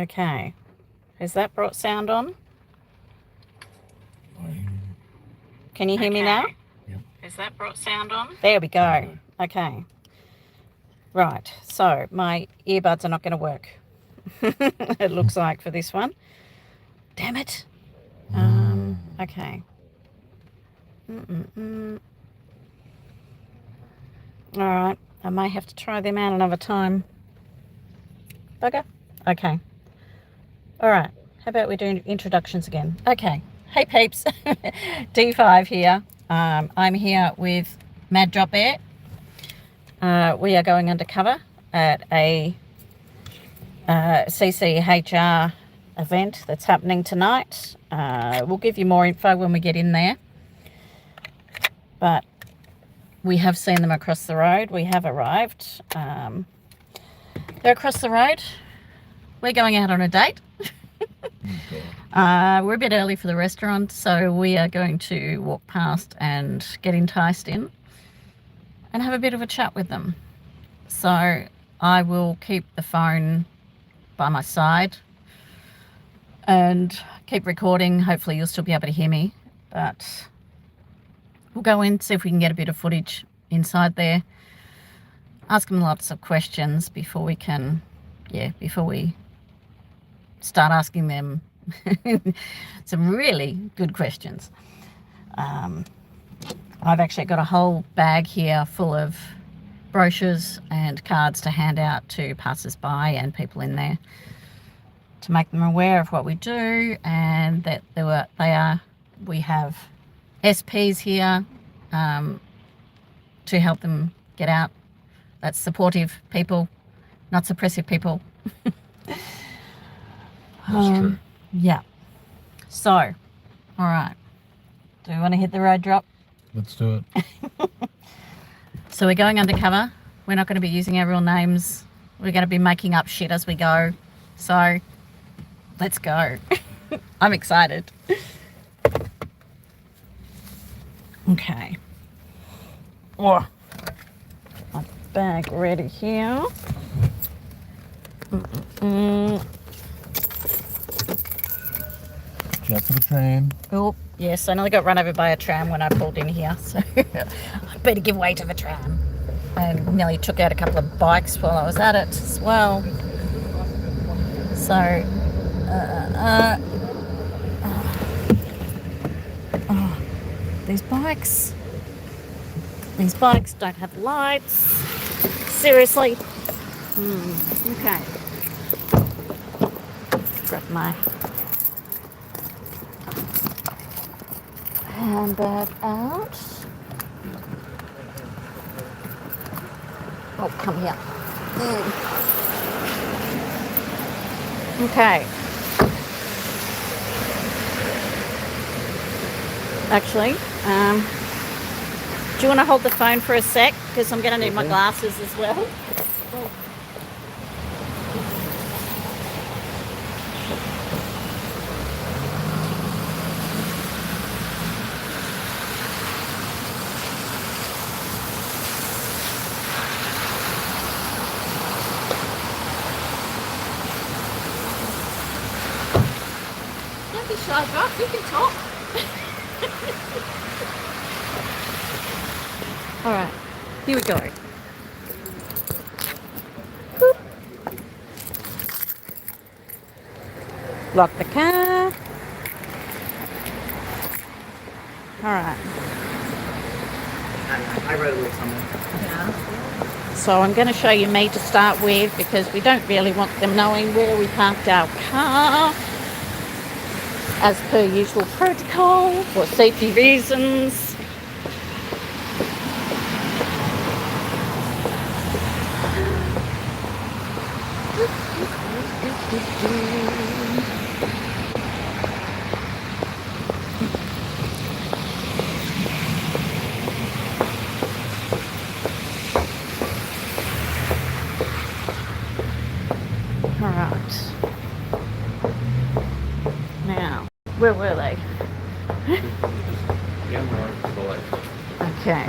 Okay. Has that brought sound on? Can you hear me now? Yep. Has that brought sound on? There we go. Okay. Right. So my earbuds are not going to work. It looks like for this one. Damn it. Okay. All right. I may have to try them out another time. Bugger. Okay. All right. How about we do introductions again? Okay. Hey peeps. D5 here. I'm here with Mad Drop Air. We are going undercover at a CCHR event that's happening tonight. We'll give you more info when we get in there. But we have seen them across the road. We have arrived. They're across the road. We're going out on a date. We're a bit early for the restaurant, so we are going to walk past and get enticed in and have a bit of a chat with them. So I will keep the phone by my side and keep recording. Hopefully you'll still be able to hear me, but we'll go in, see if we can get a bit of footage inside there. Ask them lots of questions before we start asking them some really good questions. I've actually got a whole bag here full of brochures and cards to hand out to passers-by and people in there to make them aware of what we do, and that we have SPs here to help them get out. That's supportive people, not suppressive people. That's true. Yeah. So, all right. Do we want to hit the road drop? Let's do it. So we're going undercover. We're not going to be using our real names. We're going to be making up shit as we go. So, let's go. I'm excited. Okay. Oh, my bag ready here. Jet for the train. Oh, yes, I nearly got run over by a tram when I pulled in here, so I better give way to the tram. And nearly took out a couple of bikes while I was at it as well. So, these bikes don't have lights. Seriously. Okay. Grab my handbag out. Oh, come here. Okay. Actually, do you want to hold the phone for a sec? Because I'm going to need my glasses as well. Don't be shy, Brock. You can talk. All right, here we go. Boop. Lock the car. All right. I wrote a little something. Yeah. So I'm going to show you me to start with, because we don't really want them knowing where we parked our car, as per usual protocol, for safety reasons. All right. Now, where were they? Yeah, more to the left. Okay.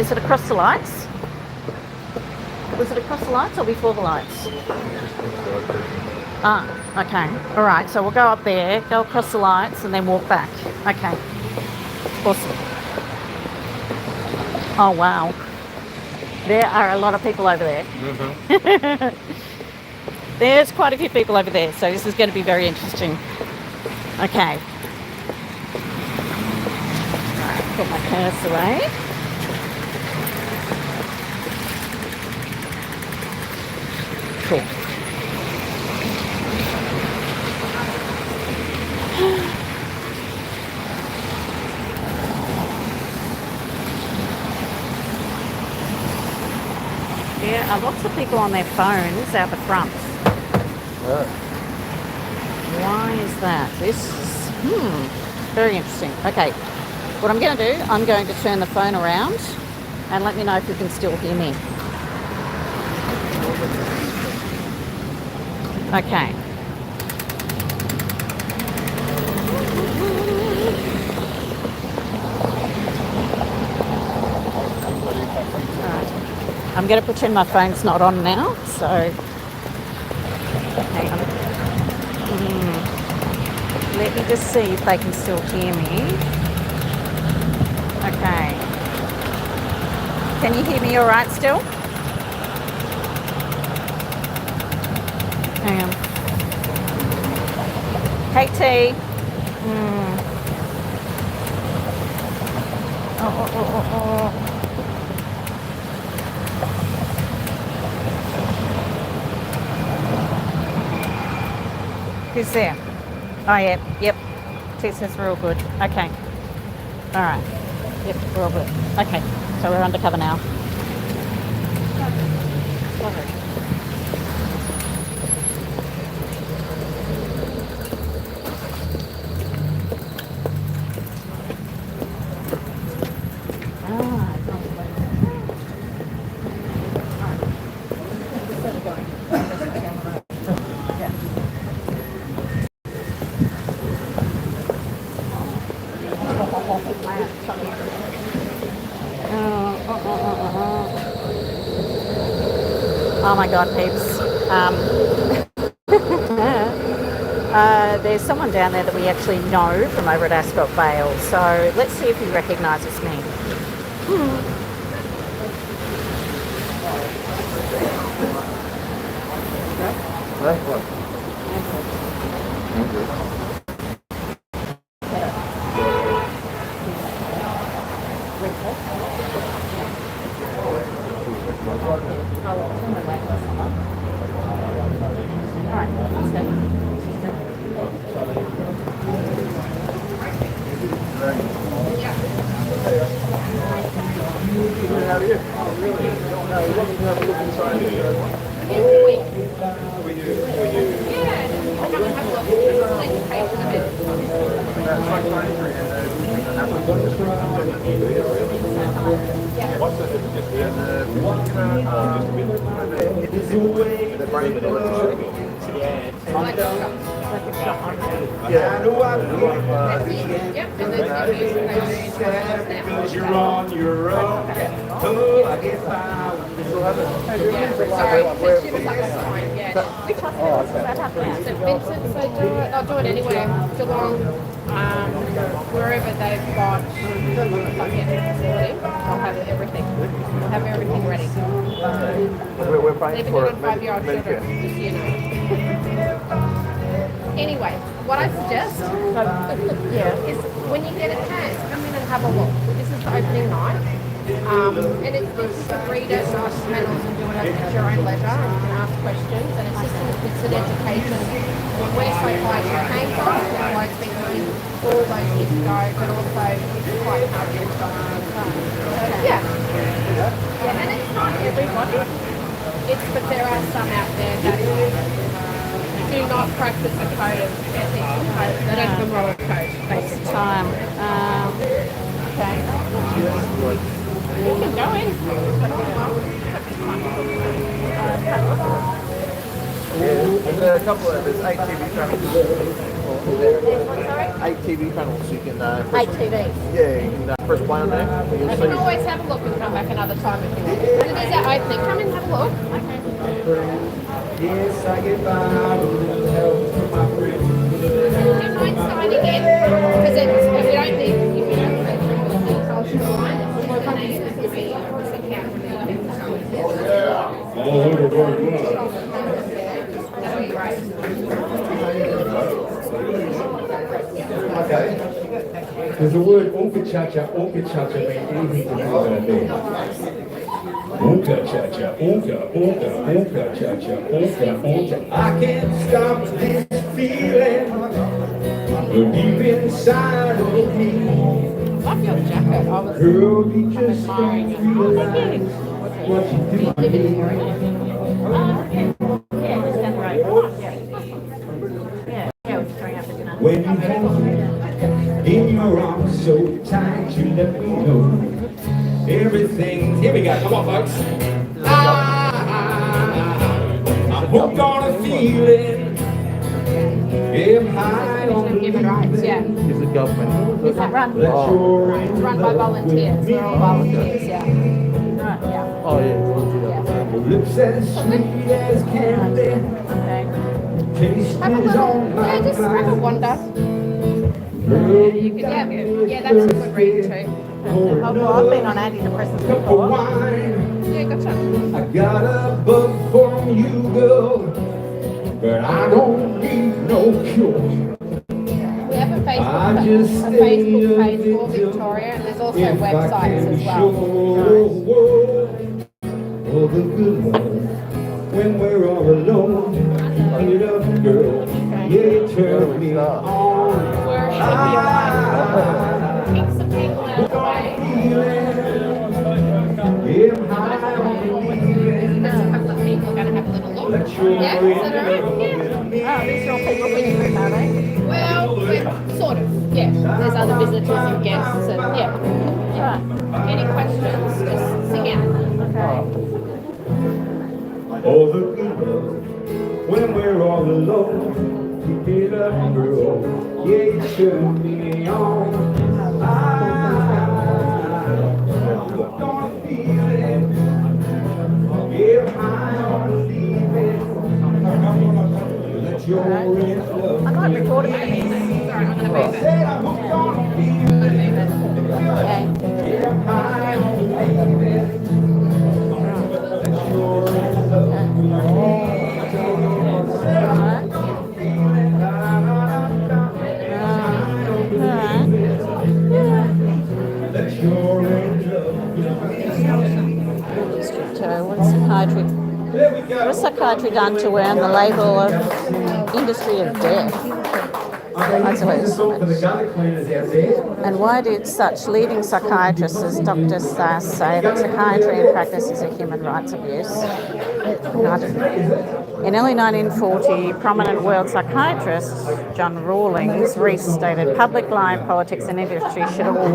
Is it across the lights? Was it across the lights or before the lights? Ah, okay. All right, so we'll go up there, go across the lights, and then walk back. Okay. Awesome. Oh, wow. There are a lot of people over there. Mm-hmm. There's quite a few people over there, so this is going to be very interesting. Okay. Right, put my purse away. Cool. There are lots of people on their phones out the front. Why is that? This is, very interesting. Okay, what I'm going to do, I'm going to turn the phone around and let me know if you can still hear me. Okay. I'm going to pretend my phone's not on now, so hang on. Let me just see if they can still hear me. Okay. Can you hear me all right still? Hang on. KT. Oh. Who's there? Oh, yeah. Yep. It says we're all good. Okay. All right. Yep, we're all good. Okay. So we're undercover now. Sorry. Oh my God, peeps. There's someone down there that we actually know from over at Ascot Vale, so let's see if he recognises me. You're on your own. Oh, I guess They'll do it anywhere, Geelong, wherever they've got psychiatric facility, they'll have everything. They'll have everything ready. We're paying They've been for doing it. 5-year-old children, just so you know. Anyway, what I suggest is when you get a chance, come in and have a look. This is the opening night. And it's for readers or panels and do it at your own leisure, and you can ask questions, and it's an education where psychiatry came from and why it's been doing all those years ago, but also it's quite hard to yeah, and it's not everybody, but there are some out there that do not practice a code of ethics, they don't have a moral code, basically. Time. Okay. You can go in. There's a couple of, there's 8 TV channels. 8 TV panels. You can Eight TVs. yeah, you can press play on there. And you'll You see. can always have a look and come back another time if you want. And it is our opening. Come and have a look. Yes, I get by with help from my friends. Do you mind signing in? Because it's, if you don't need, if you don't need all the details, you sign it. Well, if I need to be Okay. There's a word onka-cha-cha means anything to do with that thing. Onka-cha-cha, onka-cha-cha, onka. I can't stop this feeling deep inside of me. love your jacket. I was Girl, you just admiring don't it. realize what you do. Do you live in the area? Yeah, just down the road. Yeah, we're just going out for dinner. When you hold me in your arms so tight, you let me know everything. Here we go. Come on, folks. I'm hooked on a feeling. If high on the Human rights, yeah. Is the government? Is that run? let your It's run by volunteers. They're all volunteers, yeah. Right, yeah. Oh yeah. lips as sweet as candy. Okay. Taste Have a is little, on my yeah, just have a mind. wander. Girl, You could, yeah, that's a good read too. I've been on antidepressants cup of before. wine. Yeah, gotcha. I got a bug from you, girl, but I don't need no cure. We have a I Facebook, just page for Victoria, and there's also if I websites can as show well. all the good love when we're all alone. Get up, girl, yeah, you turn me on. Where should we pick some people out of the way? If high on the There's a couple of people going to have a little look. let your Yeah, is that all right? Yeah. Oh, these are all people when you move, are they? Well, sort of. Yeah. There's other visitors and guests, and yeah. Right. Any questions? Just sing out. all the good love when we're all alone. Keep it up, girl, yeah, you turn me on. I'm hooked on a feeling. If I'm leaving, let your love. I might record a bit of this. Sorry, I'm going to move it. Said I'm hooked on a feeling. Okay. If I'm leaving, let your What has psychiatry done to earn the label of industry of death? I suppose. And why did such leading psychiatrists as Dr. Sass say that psychiatry in practice is a human rights abuse? In early 1940, prominent world psychiatrist John Rawlings restated public life, politics and industry should all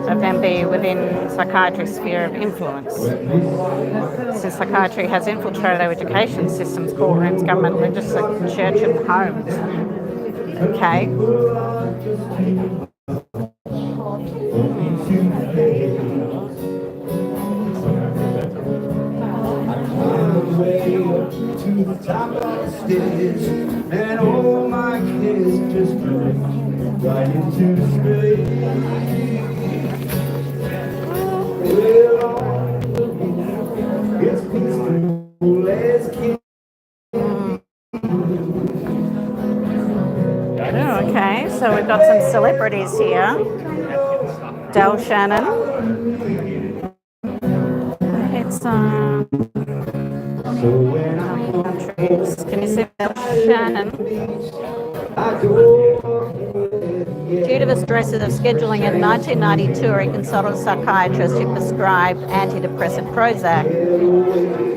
of them be within psychiatry's sphere of influence. Since psychiatry has infiltrated our education systems, courtrooms, government, legislature, church and homes. Okay. To the top of the stairs, and all my kids just drift right into space. Well, it's peaceful as can. Oh, okay, so we've got some celebrities here. Del Shannon. It's countries. Can you see Del Shannon? Due to the stresses of scheduling in 1992, he consulted a psychiatrist who prescribed antidepressant Prozac.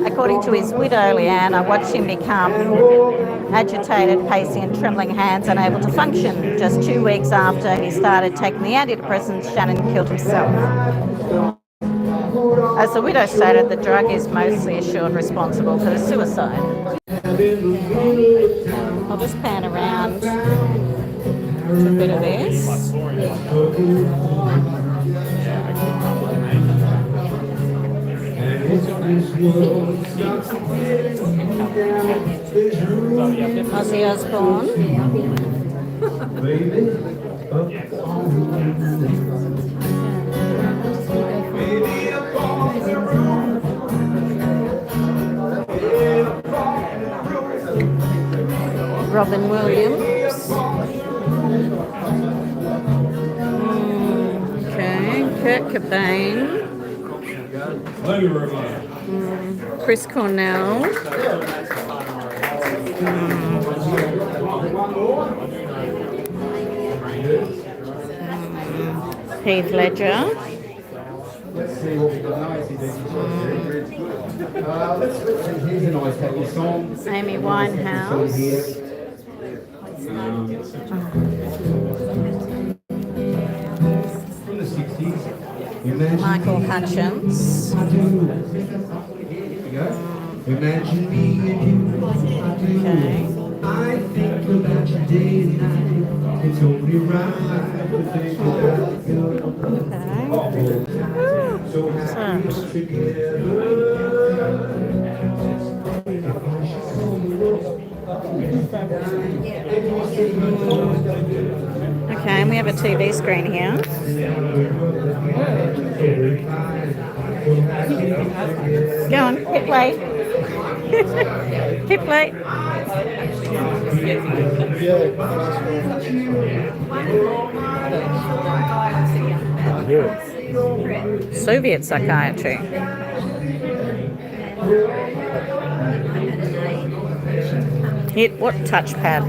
According to his widow, Leanne, I watched him become agitated, pacey and trembling hands, unable to function. Just 2 weeks after he started taking the antidepressants, Shannon killed himself. As the widow stated, the drug is mostly assured responsible for the suicide. I'll just pan around to a bit of this. Ozzy Osbourne. Robin Williams. Okay, Kurt Cobain. Chris Cornell. Heath Ledger. Let's see what we've got now. Here's a nice happy song. Amy Winehouse. From the 60s. Imagine Michael me Hutchins. I do. Here we go. Imagine me and you. Okay. I think about you day and night. It's only right to think about you. Okay. So happy together. Okay, and we have a TV screen here. Go on, hit play. Hit play. Soviet psychiatry. Hit what touchpad?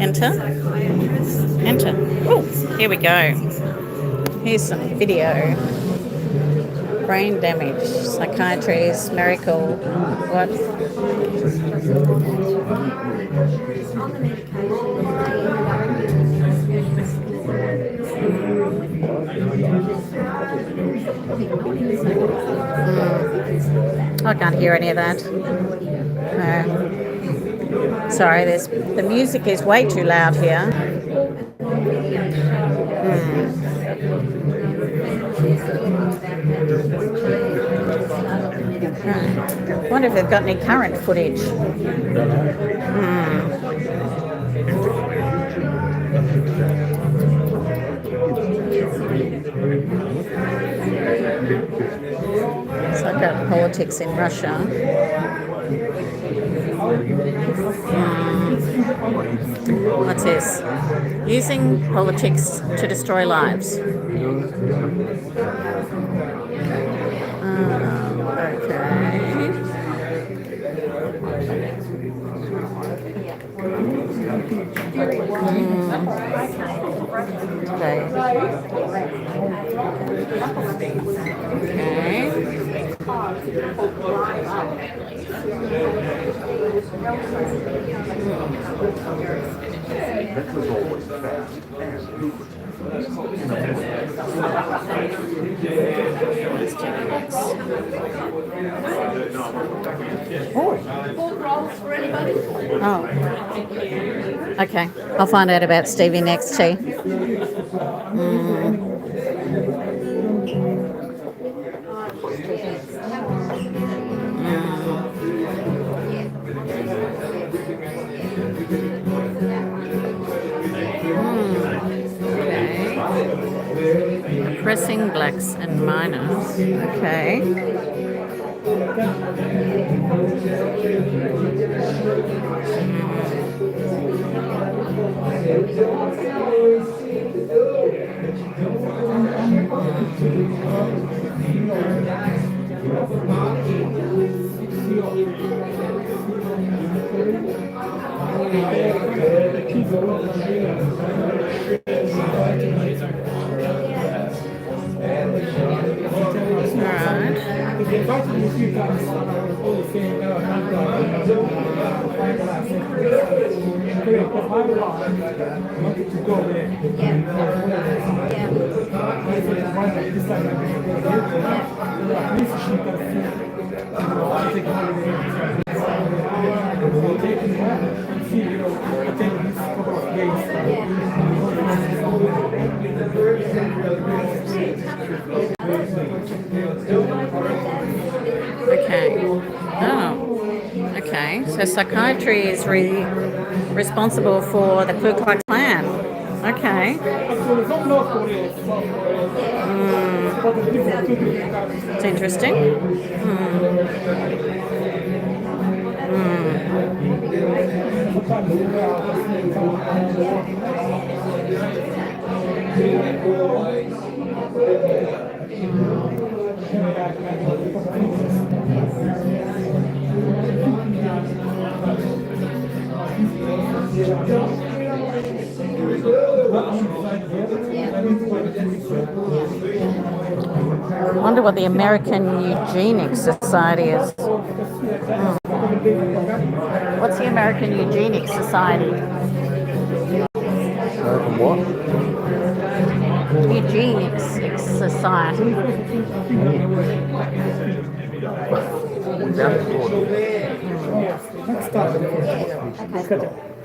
Enter. Enter. Oh, here we go. Here's some video. Brain damage. Psychiatry's miracle. What? I can't hear any of that. No. Sorry, the music is way too loud here. I wonder if they've got any current footage. It's like about politics in Russia. What's this? Using politics to destroy lives. Oh. Okay. I'll find out about Stevie next, T. Pressing blacks and minors. Okay. Alright. Because they invited me a few times, and I was always saying no, and I'm like, because I wanted to go there. This time I'm going to go there. At least she can see, take a holiday. Take me back and see, attend this couple of days. Okay. Oh. Okay. So psychiatry is really responsible for the Ku Klux Klan. Okay. It's interesting. I wonder what the American Eugenics Society is. What's the American Eugenics Society? American what? Eugenics Society. Down the floor.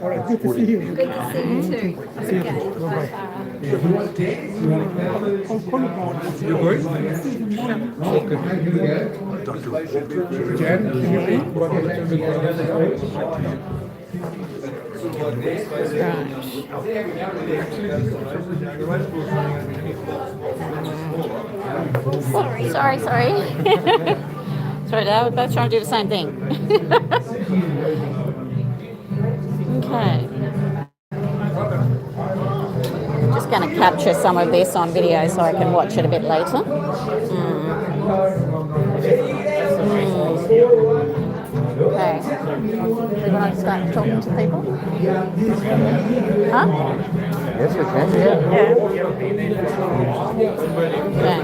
All right, good to see you. Good to see you too. Okay. You agree? Jen, can you read? Sorry. Sorry, they were both trying to do the same thing. Okay. Just going to capture some of this on video so I can watch it a bit later. Okay. We want to start talking to people? Huh? Yes, we can. Yeah.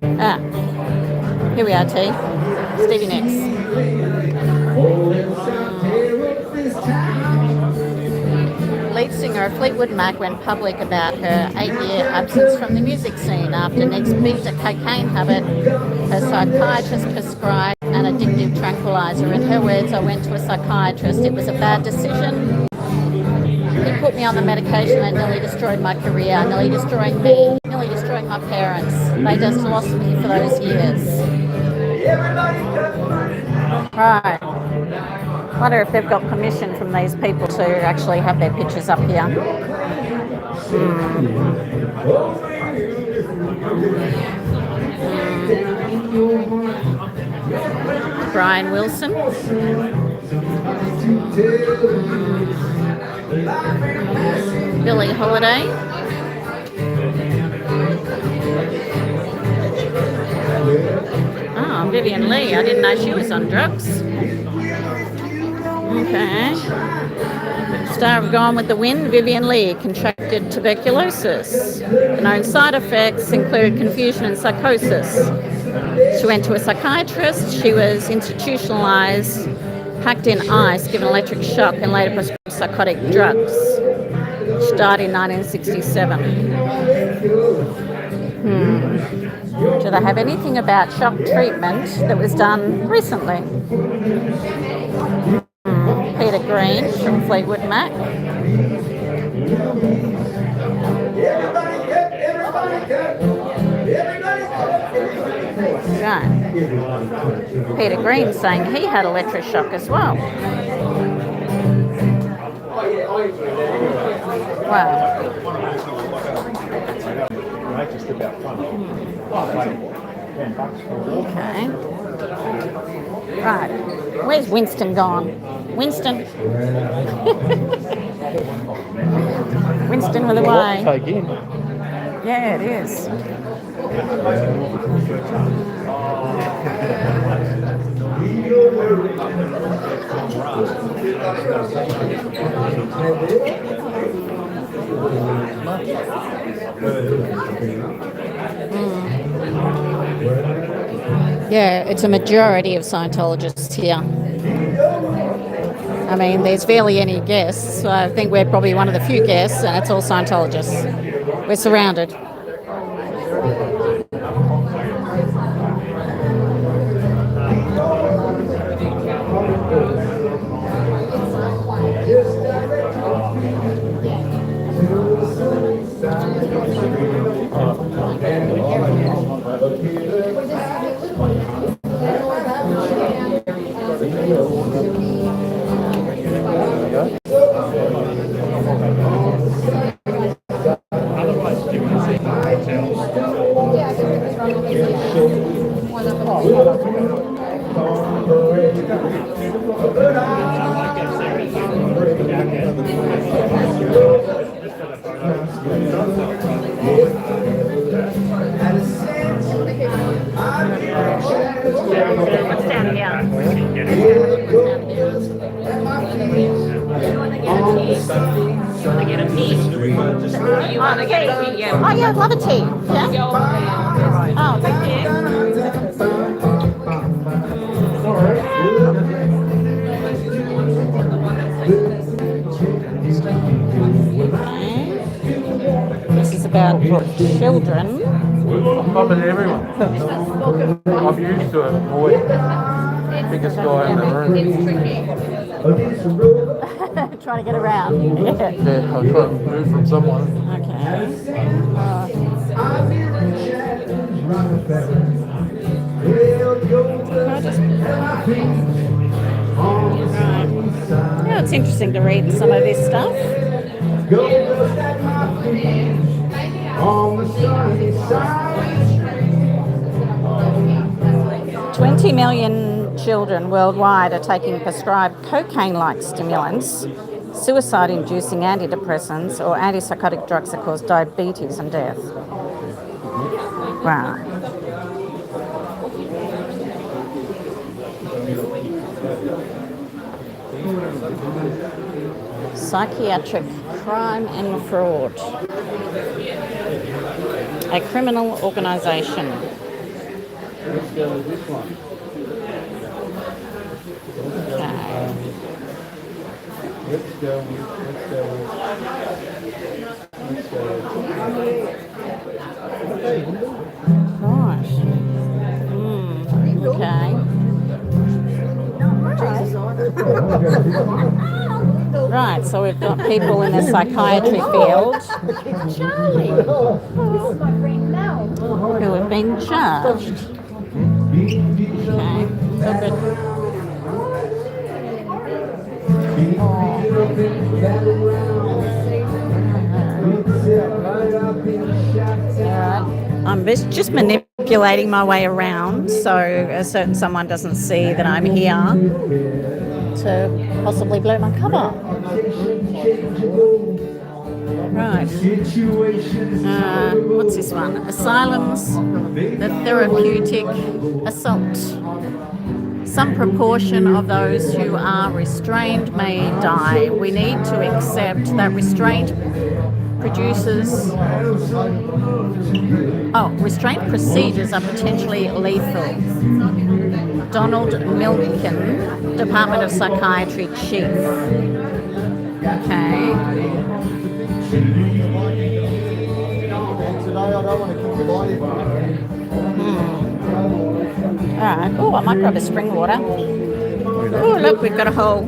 Okay. Here we are, T. Stevie Nicks. Lead singer of Fleetwood Mac went public about her 8-year absence from the music scene after Nicks beat a cocaine habit. Her psychiatrist prescribed an addictive tranquilizer. In her words, I went to a psychiatrist. It was a bad decision. He put me on the medication and nearly destroyed my career, nearly destroying me, nearly destroying my parents. They just lost me for those years. Right. Wonder if they've got permission from these people to actually have their pictures up here. Brian Wilson. Billie Holiday. Oh, Vivian Lee. I didn't know she was on drugs. Okay. Star of Gone with the Wind, Vivian Lee contracted tuberculosis. The known side effects included confusion and psychosis. She went to a psychiatrist. She was institutionalized, packed in ice, given electric shock, and later prescribed psychotic drugs. She died in 1967. Do they have anything about shock treatment that was done recently? Peter Green from Fleetwood Mac. Right. Peter Green saying he had electroshock as well. Wow. Okay. Right. Where's Winston gone? Winston. Winston with a Y. Yeah, it is. Yeah, it's a majority of Scientologists here. I mean, there's barely any guests. So I think we're probably one of the few guests, and it's all Scientologists. We're surrounded. Oh, yeah, I'd love a tea. Yeah? Oh, thank you. This is about children. I'm in everyone. I'm used to it. Always biggest guy in the room. Trying to get around. Yeah, I'm trying to move from someone. Okay. Yeah, it's interesting to read some of this stuff. 20 million children worldwide are taking prescribed cocaine-like stimulants, suicide-inducing antidepressants, or antipsychotic drugs that cause diabetes and death. Wow. Psychiatric crime and fraud. A criminal organisation. Right, so we've got people in the psychiatry field who have been charged. Okay, so good. I'm just manipulating my way around so a certain someone doesn't see that I'm here to possibly blow my cover. Right. What's this one? Asylums, the therapeutic assault. Some proportion of those who are restrained may die. We need to accept that restraint procedures are potentially lethal. Donald Milken, Department of Psychiatry Chief. Okay. Alright. Oh, I might grab a spring water. Oh, look, we've got a whole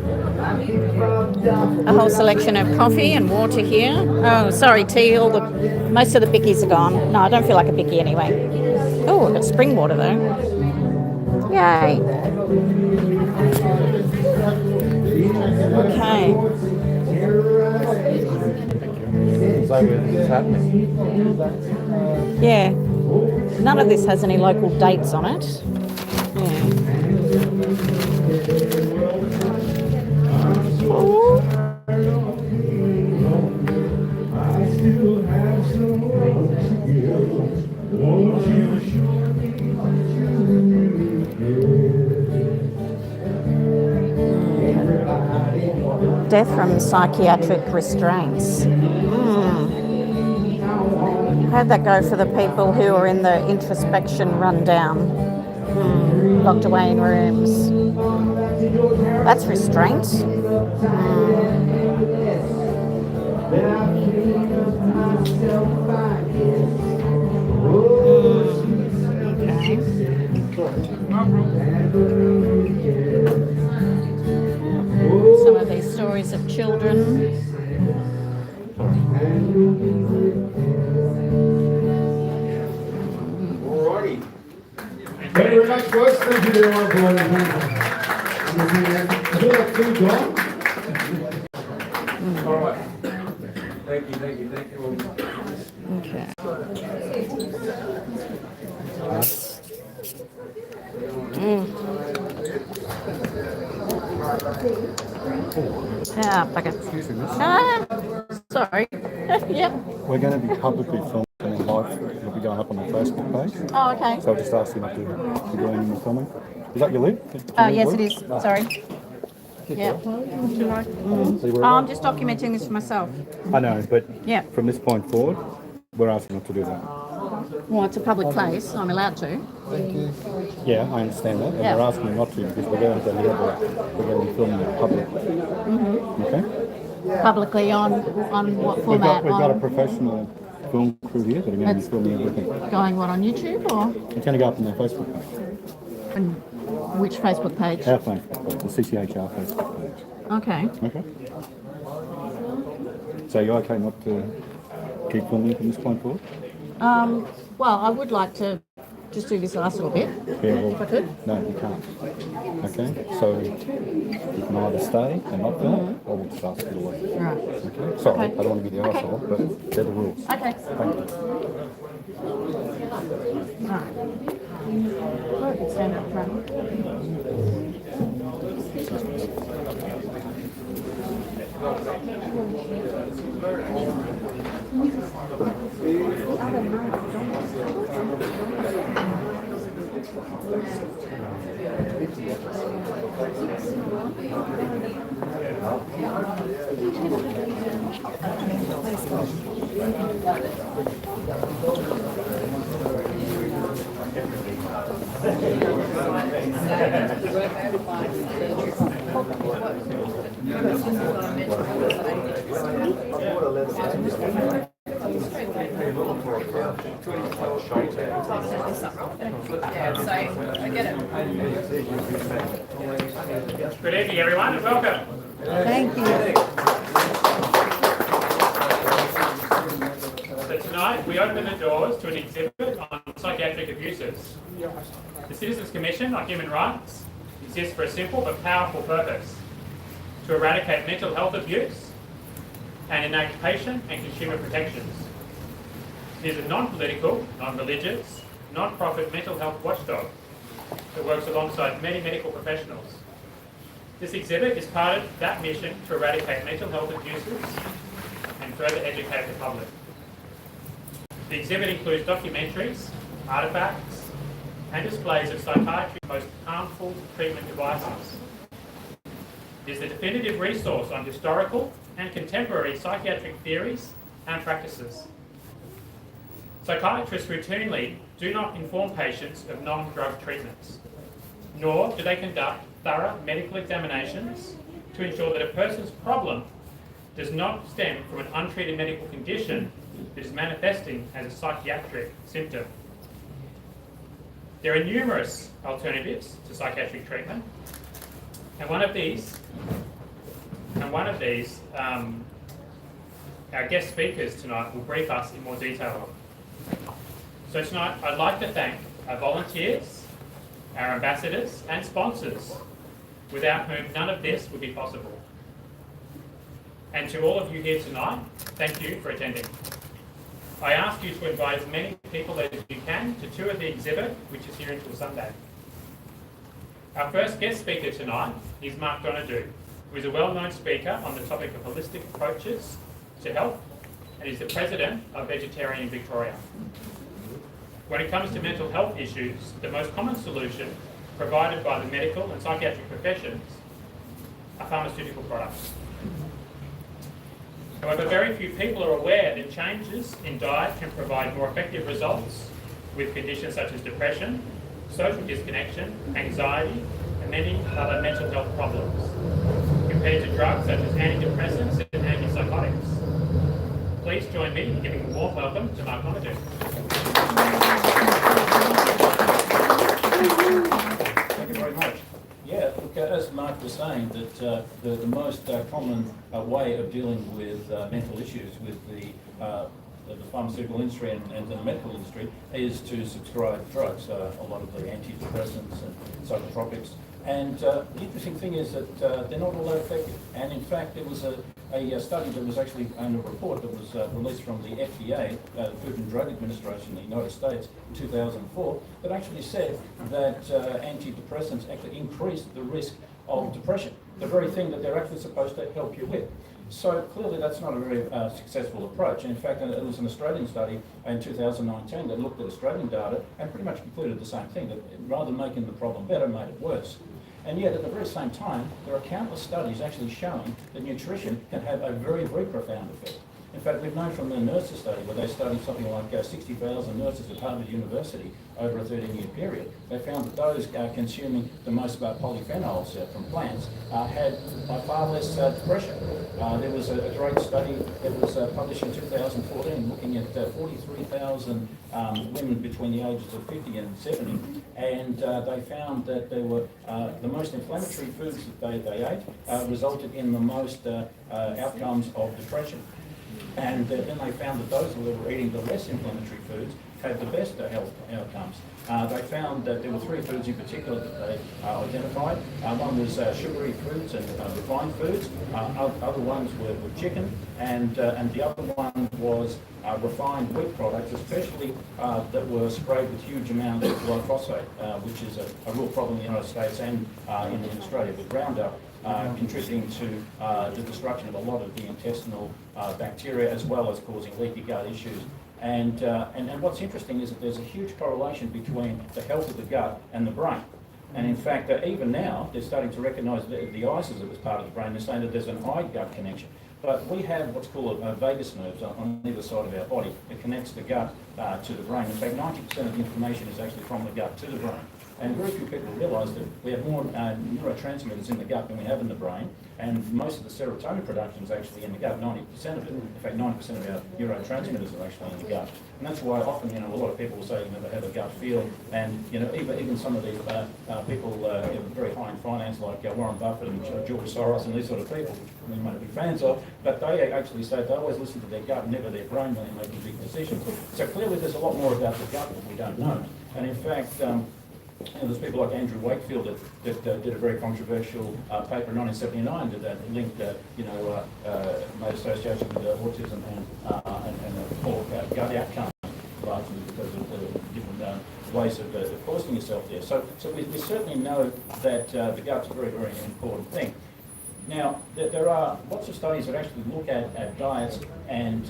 selection of coffee and water here. Oh, sorry, tea. Most of the bickies are gone. No, I don't feel like a bicky anyway. Oh, I've got spring water though. Yay. Okay. It's happening. Yeah. None of this has any local dates on it. Yeah. Oh. Death from psychiatric restraints. How'd that go for the people who are in the introspection rundown? locked away in rooms. That's restraint. Some of these stories of children. Alrighty. Thank you very much, guys. Thank you very much. I feel like two, John. All right. Thank you. Okay. Yeah, bugger. Excuse me, miss. Sorry. Yep. We're going to be publicly filming and live. It'll be going up on the Facebook page. Oh, okay. So I'll just ask you not to do any more filming. Is that your lid? Yes, it is. Sorry. Yeah. I'm just documenting this for myself. I know, but Yeah. from this point forward, we're asking not to do that. Well, it's a public place. I'm allowed to. Yeah, I understand that, and Yeah. we're asking you not to because we're going to be filming it publicly. Okay? Publicly on what format? We've got a On professional film crew here that are going to be filming everything. going what on YouTube or It's going to go up on their Facebook page. on which Facebook page? Our Facebook page, the CCHR Facebook page. Okay. Okay? So you're okay not to keep filming from this point forward? Well, I would like to just do this last little bit. Yeah, well, If I could. no, you can't. Okay? So you can either stay and not film, or we'll just ask you to leave. Right. Okay? Sorry, Okay. I don't want to be the Okay. arsehole, but they're the rules. Okay. Thank you. Right. Well, you can stand up front. Good evening, everyone, and welcome. Thank you. So tonight, we open the doors to an exhibit on psychiatric abuses. The Citizens Commission on Human Rights exists for a simple but powerful purpose: to eradicate mental health abuse and enact patient and consumer protections. It is a non-political, non-religious, non-profit mental health watchdog that works alongside many medical professionals. This exhibit is part of that mission to eradicate mental health abuses and further educate the public. The exhibit includes documentaries, artefacts, and displays of psychiatry's most harmful treatment devices. It is the definitive resource on historical and contemporary psychiatric theories and practices. Psychiatrists routinely do not inform patients of non-drug treatments, nor do they conduct thorough medical examinations to ensure that a person's problem does not stem from an untreated medical condition that is manifesting as a psychiatric symptom. There are numerous alternatives to psychiatric treatment, and one of these, our guest speakers tonight will brief us in more detail on. So tonight, I'd like to thank our volunteers, our ambassadors and sponsors, without whom none of this would be possible. And to all of you here tonight, thank you for attending. I ask you to invite as many people as you can to tour the exhibit, which is here until Sunday. Our first guest speaker tonight is Mark Donadue, who is a well-known speaker on the topic of holistic approaches to health and is the president of Vegetarian Victoria. When it comes to mental health issues, the most common solution provided by the medical and psychiatric professions are pharmaceutical products. However, very few people are aware that changes in diet can provide more effective results with conditions such as depression, social disconnection, anxiety, and many other mental health problems, compared to drugs such as antidepressants and antipsychotics. Please join me in giving a warm welcome to Mark Monaghan. Thank you very much. Yeah, look, as Mark was saying, that the most common way of dealing with mental issues with the pharmaceutical industry and the medical industry is to prescribe drugs, a lot of the antidepressants and psychotropics. And the interesting thing is that they're not all that effective. And in fact, there was a study that was actually in a report that was released from the FDA, Food and Drug Administration in the United States in 2004, that actually said that antidepressants actually increase the risk of depression, the very thing that they're actually supposed to help you with. So clearly that's not a very successful approach. And in fact, it was an Australian study in 2019 that looked at Australian data and pretty much concluded the same thing, that rather than making the problem better, made it worse. And yet, at the very same time, there are countless studies actually showing that nutrition can have a very, very profound effect. In fact, we've known from the nurses study, where they studied something like 60,000 nurses at Harvard University over a 13-year period. They found that those consuming the most polyphenols from plants had by far less depression. There was a great study that was published in 2014 looking at 43,000 women between the ages of 50 and 70, and they found that they were the most inflammatory foods that they ate resulted in the most outcomes of depression. And then they found that those who were eating the less inflammatory foods had the best health outcomes. They found that there were 3 foods in particular that they identified. One was sugary foods and refined foods. Other ones were chicken, and the other one was refined wheat products, especially that were sprayed with huge amounts of glyphosate, which is a real problem in the United States and in Australia with Roundup. Contributing to the destruction of a lot of the intestinal bacteria, as well as causing leaky gut issues. And what's interesting is that there's a huge correlation between the health of the gut and the brain. And in fact, even now, they're starting to recognise the eyes as it was part of the brain. They're saying that there's an eye-gut connection. But we have what's called vagus nerves on either side of our body. It connects the gut to the brain. In fact, 90% of the information is actually from the gut to the brain. And very few people realise that we have more neurotransmitters in the gut than we have in the brain, and most of the serotonin production is actually in the gut, 90% of it. In fact, 90% of our neurotransmitters are actually in the gut. And that's why often, a lot of people will say, they have a gut feel, and, even some of these people very high in finance, like Warren Buffett and George Soros and these sort of people, which we might be fans of, but they actually say they always listen to their gut, never their brain when they're making big decisions. So clearly there's a lot more about the gut that we don't know. And in fact, there's people like Andrew Wakefield that did a very controversial paper in 1979 that linked, made association with autism and poor gut outcomes, largely because of the different ways of causing yourself there. So we certainly know that the gut's a very, very important thing. Now, there are lots of studies that actually look at diets and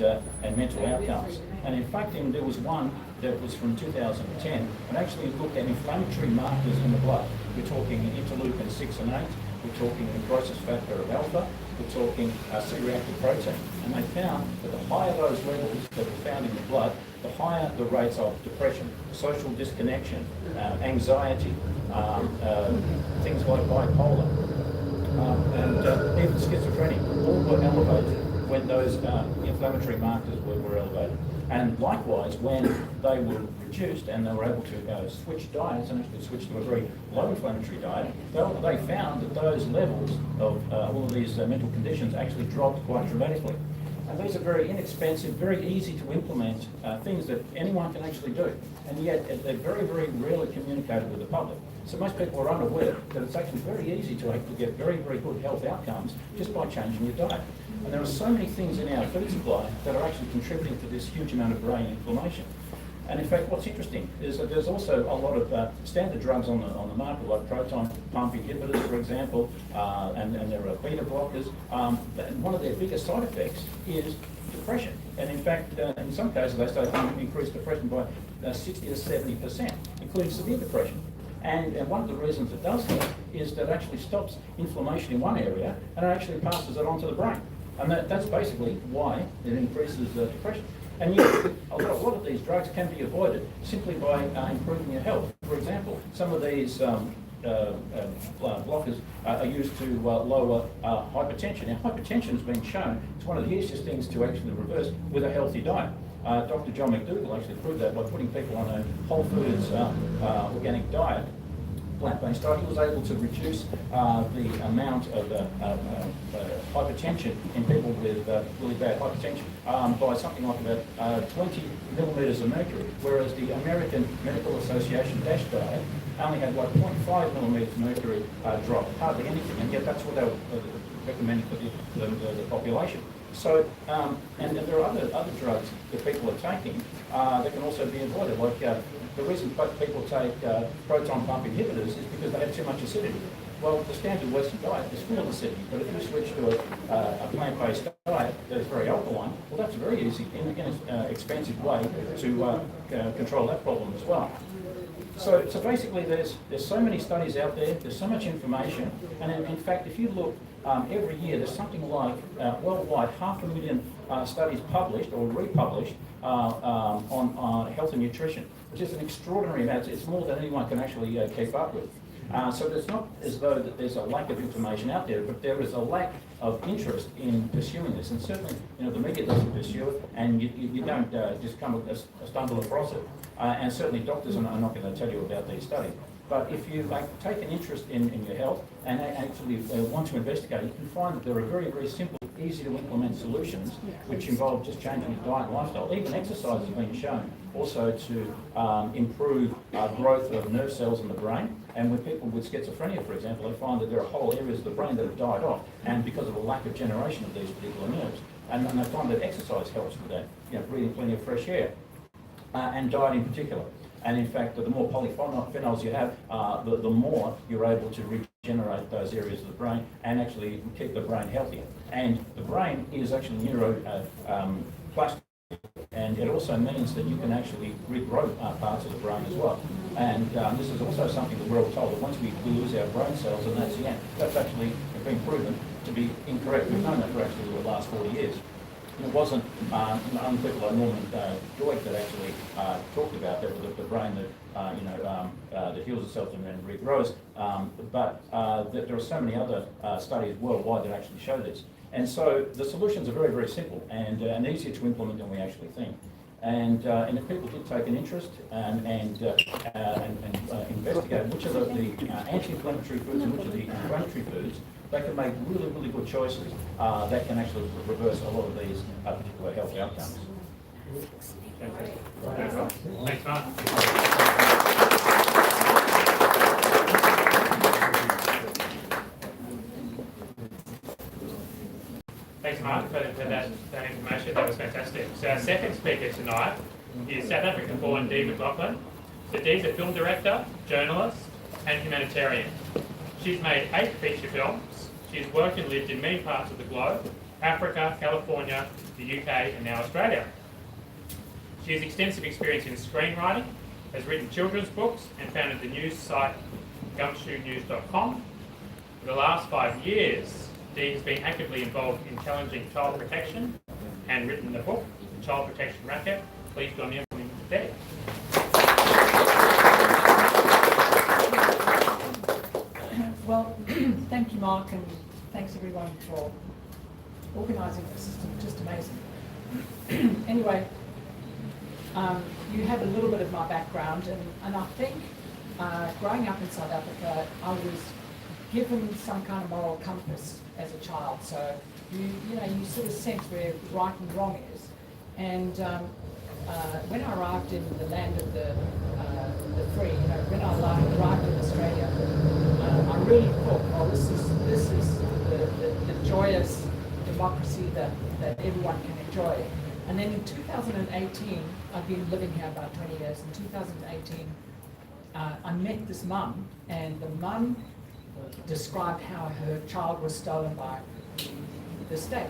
mental outcomes. And in fact, there was one that was from 2010 and actually looked at inflammatory markers in the blood. We're talking interleukin 6 and 8, we're talking necrosis factor of alpha, we're talking C-reactive protein. And they found that the higher those levels that were found in the blood, the higher the rates of depression, social disconnection, anxiety, things like bipolar, and even schizophrenia, all were elevated when those inflammatory markers were elevated. And likewise, when they were reduced and they were able to switch diets and actually switch to a very low inflammatory diet, they found that those levels of all of these mental conditions actually dropped quite dramatically. And these are very inexpensive, very easy to implement things that anyone can actually do. And yet they're very, very rarely communicated with the public. So most people are unaware that it's actually very easy to actually get very, very good health outcomes just by changing your diet. And there are so many things in our food supply that are actually contributing to this huge amount of brain inflammation. And in fact, what's interesting is that there's also a lot of standard drugs on the market, like proton pump inhibitors, for example, and there are beta blockers. And one of their biggest side effects is depression. And in fact, in some cases, they say they can increase depression by 60 to 70%, including severe depression. And one of the reasons it does that is that it actually stops inflammation in one area and it actually passes it on to the brain. And that's basically why it increases depression. And yet, a lot of these drugs can be avoided simply by improving your health. For example, some of these blockers are used to lower hypertension. Now, hypertension has been shown it's one of the easiest things to actually reverse with a healthy diet. Dr. John McDougall actually proved that by putting people on a whole foods organic diet, plant-based diet. He was able to reduce the amount of hypertension in people with really bad hypertension by something like about 20 millimetres of mercury, whereas the American Medical Association DASH diet only had like 0.5 millimetres of mercury drop, hardly anything, and yet that's what they were recommending for the population. So, and there are other drugs that people are taking that can also be avoided. Like the reason people take proton pump inhibitors is because they have too much acidity. Well, the standard Western diet is full of acidity, but if you switch to a plant-based diet that is very alkaline, well, that's a very easy and expensive way to control that problem as well. So basically, there's so many studies out there. There's so much information, and in fact, if you look. Every year there's something like, worldwide, 500,000 studies published or republished on health and nutrition, which is an extraordinary amount. It's more than anyone can actually keep up with. So it's not as though that there's a lack of information out there, but there is a lack of interest in pursuing this. And certainly, the media doesn't pursue it, and you don't just stumble across it. And certainly doctors are not going to tell you about these studies. But if you take an interest in your health and actually want to investigate, you can find that there are very, very simple, easy to implement solutions which involve just changing your diet and lifestyle. Even exercise has been shown also to improve growth of nerve cells in the brain. And with people with schizophrenia, for example, they find that there are whole areas of the brain that have died off, and because of a lack of generation of these particular nerves. And they find that exercise helps with that, breathing plenty of fresh air, and diet in particular. And in fact, the more polyphenols you have, the more you're able to regenerate those areas of the brain and actually keep the brain healthy. And the brain is actually neuroplastic, and it also means that you can actually regrow parts of the brain as well. And this is also something that we're all told that once we lose our brain cells, and that's the end. That's actually been proven to be incorrect. We've known that for actually the last 40 years. It wasn't people like Norman Doig that actually talked about that, the brain that that heals itself and then regrows. But there are so many other studies worldwide that actually show this. And so the solutions are very, very simple and easier to implement than we actually think. And if people did take an interest and investigate which are the anti-inflammatory foods and which are the inflammatory foods, they can make really, really good choices that can actually reverse a lot of these particular health outcomes. Thanks, Mark. Thanks, Mark, for that information. That was fantastic. So our second speaker tonight is South African-born Dee McLaughlin. So Dee's a film director, journalist, and humanitarian. She's made 8 feature films. She's worked and lived in many parts of the globe: Africa, California, the UK, and now Australia. She has extensive experience in screenwriting, has written children's books, and founded the news site gumshoenews.com. For the last 5 years, Dee has been actively involved in challenging child protection and written the book, The Child Protection Racket. Please join me in welcoming Dee. Well, thank you, Mark, and thanks everyone for organising this. It's just amazing. Anyway, you have a little bit of my background, and I think growing up in South Africa, I was given some kind of moral compass as a child. So you sort of sense where right and wrong is. And when I arrived in the land of the free, when I arrived in Australia, I really thought, well, this is the joyous democracy that everyone can enjoy. And then in 2018, I've been living here about 20 years. In 2018, I met this mum, and the mum described how her child was stolen by the state,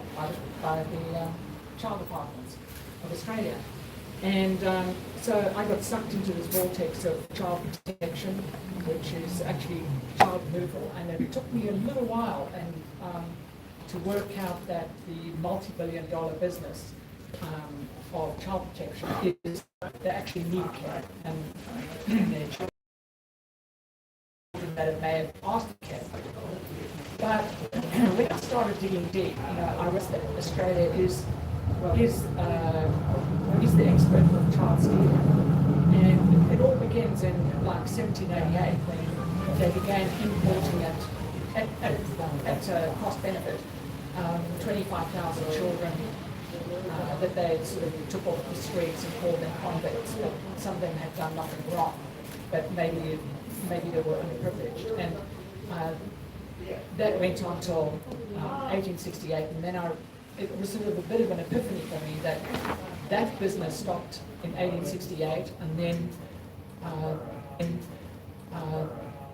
by the child departments of Australia. And so I got sucked into this vortex of child protection, which is actually child removal, and it took me a little while to work out that the multi-billion-dollar business of child protection is they actually need care, and their children that may have asked for care. But when I started digging deep, I realized that Australia is the expert for child stealing, and it all begins in like 1788 when they began importing at cost benefit 25,000 children that they sort of took off the streets and called them convicts. But some of them had done nothing wrong, but maybe they were underprivileged, and that went on till 1868, and then it was sort of a bit of an epiphany for me that business stopped in 1868, and then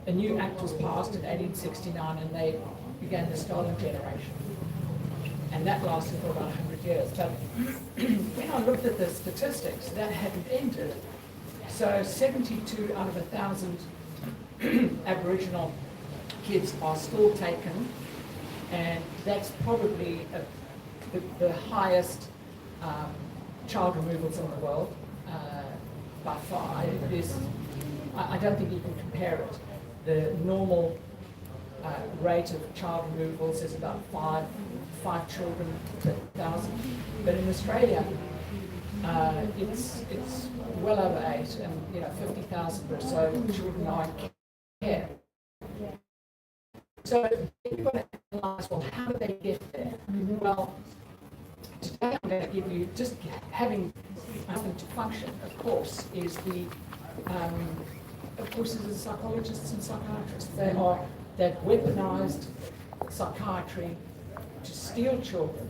a new act was passed in 1869, and they began the stolen generation, and that lasted for about 100 years. But when I looked at the statistics, that hadn't ended. So 72 out of 1,000 Aboriginal kids are still taken, and that's probably the highest child removals in the world by far. I don't think you can compare it. The normal rate of child removals is about five children per 1,000, but in Australia it's well over 8, and 50,000 or so children are in care. So you've got to analyse, well, how did they get there? Well, today I'm going to give you, just having something to function, of course, is the psychologists and psychiatrists. They've weaponized psychiatry to steal children.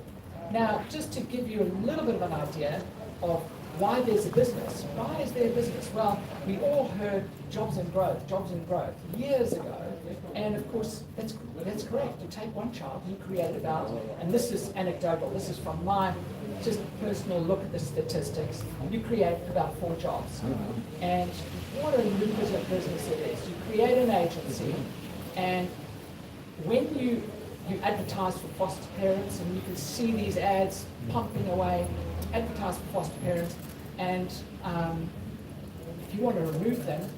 Now, just to give you a little bit of an idea of why there's a business. Why is there a business? Well, we all heard jobs and growth years ago, and of course that's correct. You take one child, you create about, and this is anecdotal, this is from my just personal look at the statistics, you create about 4 jobs. And what a lucrative business it is. You create an agency, and when you advertise for foster parents, and you can see these ads pumping away, advertise for foster parents, and if you want to remove them,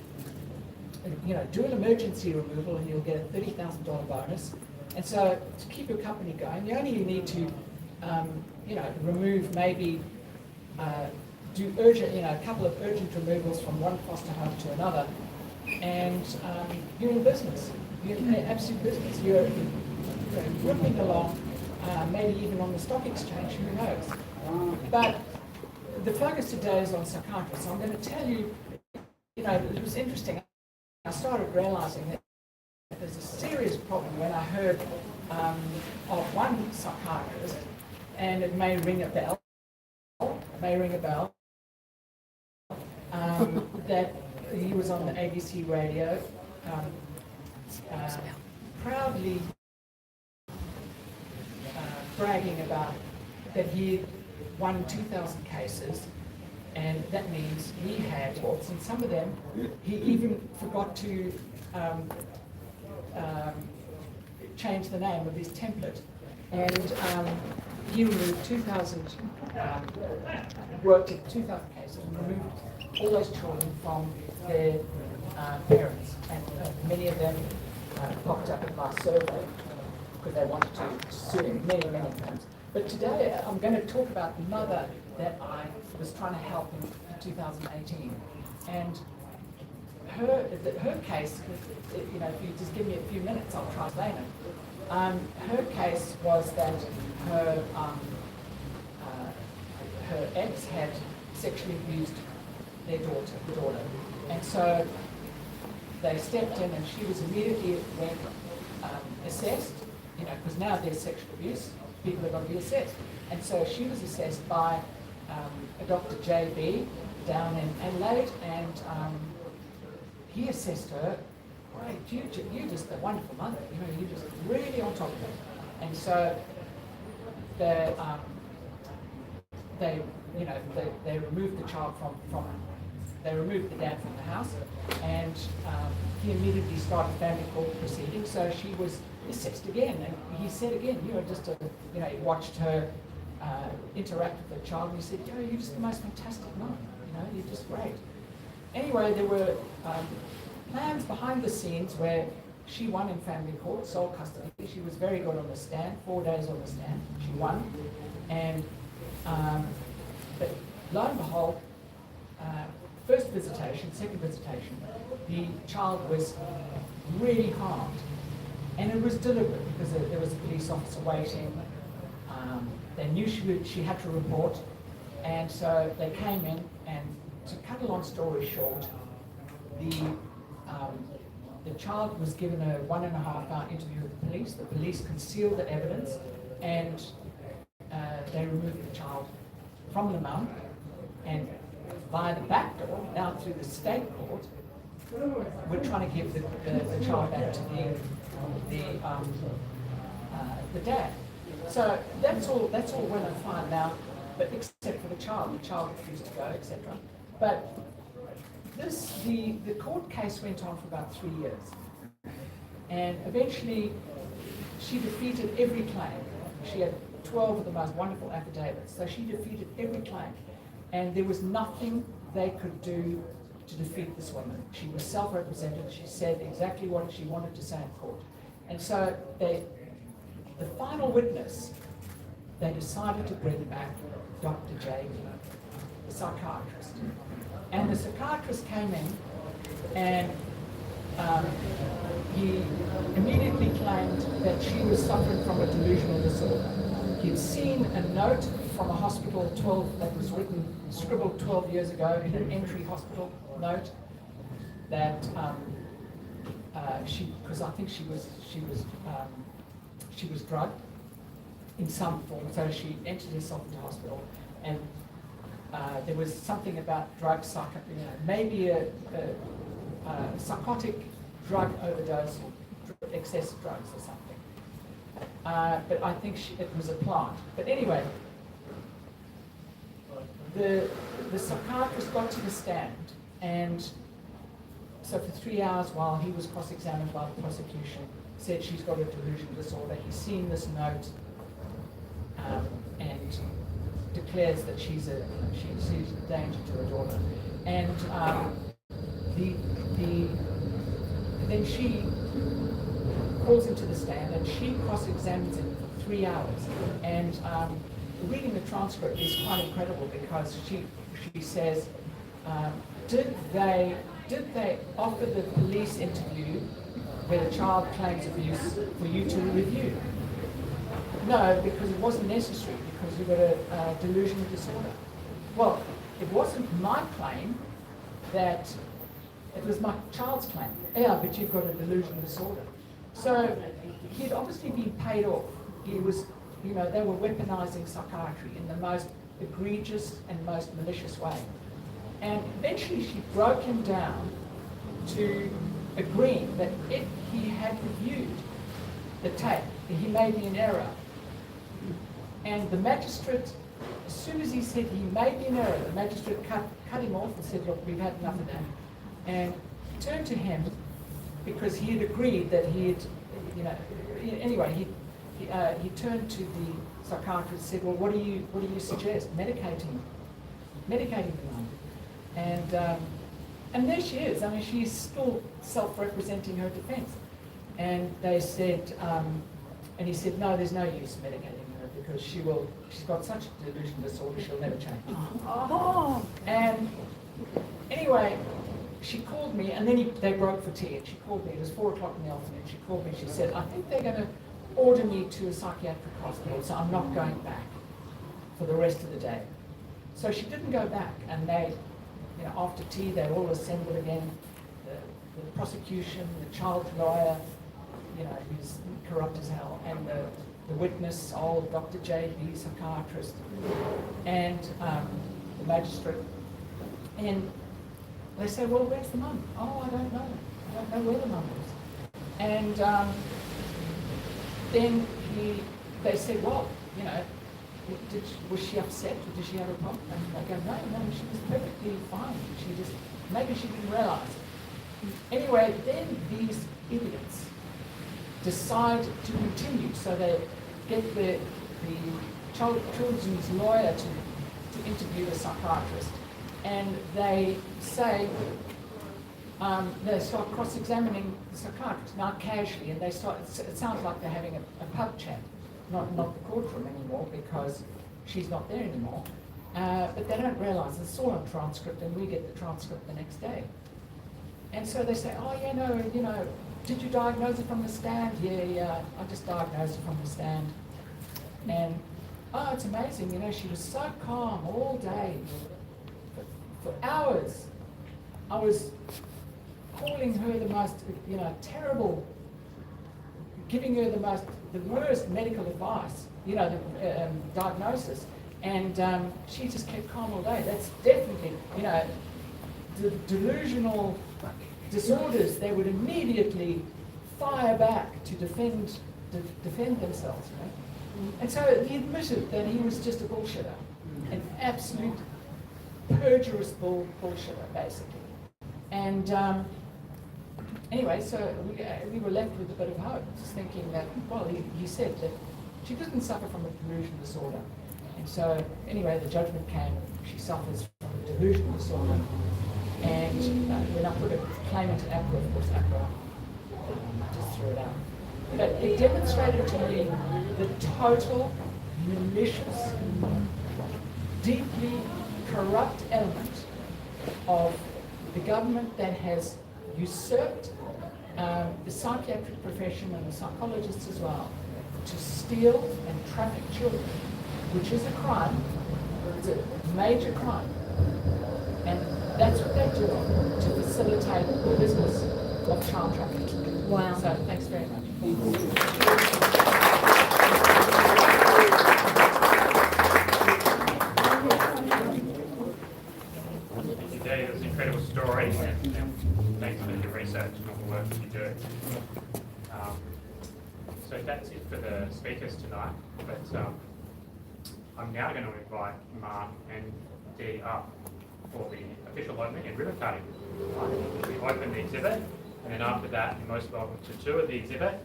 do an emergency removal and you'll get a $30,000 bonus. And so to keep your company going, you only need to, remove maybe, do urgent, a couple of urgent removals from one foster home to another, and you're in business. You're in absolute business. You're ripping along, maybe even on the stock exchange, who knows. But the focus today is on psychiatry, so I'm going to tell you, it was interesting. I started realizing that there's a serious problem when I heard of one psychiatrist, and it may ring a bell, that he was on the ABC radio, proudly bragging about that he won 2,000 cases, and that means he had faults, and some of them he even forgot to change the name of his template, and he removed 2,000, worked at 2,000 cases and removed all those children from their parents, and many of them popped up in my survey because they wanted to sue him many times. But today I'm going to talk about the mother that I was trying to help in 2018, and her case, if you just give me a few minutes, I'll try to explain it. Her case was that her ex had sexually abused their daughter, and so they stepped in, and she was immediately assessed, because now there's sexual abuse, people have got to be assessed. And so she was assessed by a Dr. J.B. down in Adelaide, and he assessed her, right, you're just a wonderful mother, you're just really on top of it. And so they removed the child they removed the dad from the house, and he immediately started family court proceedings. So she was assessed again, and he said again, he watched her interact with the child, and he said, you're just the most fantastic mum, you're just great. Anyway, there were plans behind the scenes where she won in family court, sole custody. She was very good on the stand, 4 days on the stand, she won. And but lo and behold, first visitation, second visitation, the child was really harmed. And it was deliberate because there was a police officer waiting. They knew she had to report. And so they came in, and to cut a long story short, the child was given a 1.5-hour interview with the police. The police concealed the evidence, and they removed the child from the mum, and via the back door, now through the state court, we're trying to give the child back to the dad. So that's all well and fine now, but except for the child refused to go, etc. But the court case went on for about 3 years, and eventually she defeated every claim. She had 12 of the most wonderful affidavits, so she defeated every claim, and there was nothing they could do to defeat this woman. She was self-represented. She said exactly what she wanted to say in court, and so the final witness, they decided to bring back Dr. J, the psychiatrist. And the psychiatrist came in, and he immediately claimed that she was suffering from a delusional disorder. He'd seen a note from a hospital that was scribbled 12 years ago in an entry hospital note that because I think she was drugged in some form, so she entered herself into hospital, and there was something about drugs, maybe a psychotic drug overdose, excessive drugs or something. But I think it was a plant. But anyway, the psychiatrist got to the stand, and so for 3 hours while he was cross-examined by the prosecution, said she's got a delusional disorder. He's seen this note and declares that she's a danger to her daughter. And then she calls him to the stand, and she cross-examines him for 3 hours. And reading the transcript is quite incredible, because she says, did they offer the police interview where the child claims abuse for you to review? No, because it wasn't necessary, because you've got a delusional disorder. Well, it wasn't my claim, that it was my child's claim. Yeah, but you've got a delusional disorder. So he'd obviously been paid off. He was, they were weaponizing psychiatry in the most egregious and most malicious way. And eventually she broke him down to agreeing that if he had reviewed the tape, he may be in error. And the magistrate, as soon as he said he may be in error, the magistrate cut him off and said, look, we've had enough of that. And turned to him, because he had agreed that he had, anyway, he turned to the psychiatrist and said, well, what do you suggest? Medicating the mum. And there she is. I mean, she's still self-representing her defense. And they said, and he said, no, there's no use medicating her, because she's got such a delusional disorder, she'll never change. Oh. And anyway, she called me, and then they broke for tea, and she called me. It was 4 o'clock in the afternoon. She called me. She said, I think they're going to order me to a psychiatric hospital, so I'm not going back for the rest of the day. So she didn't go back, and they, after tea, they all assembled again. The prosecution, the child's lawyer, who's corrupt as hell, and the witness, old Dr. J, the psychiatrist, and the magistrate. And they say, well, where's the mum? Oh, I don't know. I don't know where the mum is. And then they said, well, was she upset, or did she have a problem? And they go, no, she was perfectly fine. Maybe she didn't realize. Anyway, then these idiots decide to continue. So they get the children's lawyer to interview a psychiatrist, and they say, they start cross-examining the psychiatrist, now casually, and they start, it sounds like they're having a pub chat, not the courtroom anymore, because she's not there anymore. But they don't realise it's all on transcript, and we get the transcript the next day. And so they say, oh, yeah, no, you know, did you diagnose it from the stand? Yeah, I just diagnosed it from the stand. And, oh, it's amazing, you know, she was so calm all day, for hours. I was calling her the most, you know, terrible, giving her the worst medical advice, you know, the diagnosis. And she just kept calm all day. That's definitely, you know, the delusional disorders, they would immediately fire back to defend themselves, you know. And so he admitted that he was just a bullshitter, an absolute perjurous bullshitter, basically. And anyway, so we were left with a bit of hope, just thinking that, well, he said that she didn't suffer from a delusional disorder. And so, anyway, the judgment came, she suffers from a delusional disorder. And when I put a claim into APRA, of course, APRA just threw it out. But it demonstrated to me the total malicious, deeply corrupt element of the government that has usurped the psychiatric profession and the psychologists as well to steal and traffic children, which is a crime. It's a major crime. And that's what they do to facilitate the business of child trafficking. Wow. So thanks very much. Indeed, it was an incredible story, and thanks for your research and all the work that you do. So that's it for the speakers tonight, but I'm now going to invite Mark and Dee up for the official opening and ribbon cutting. We open the exhibit, and then after that, you're most welcome to tour the exhibit.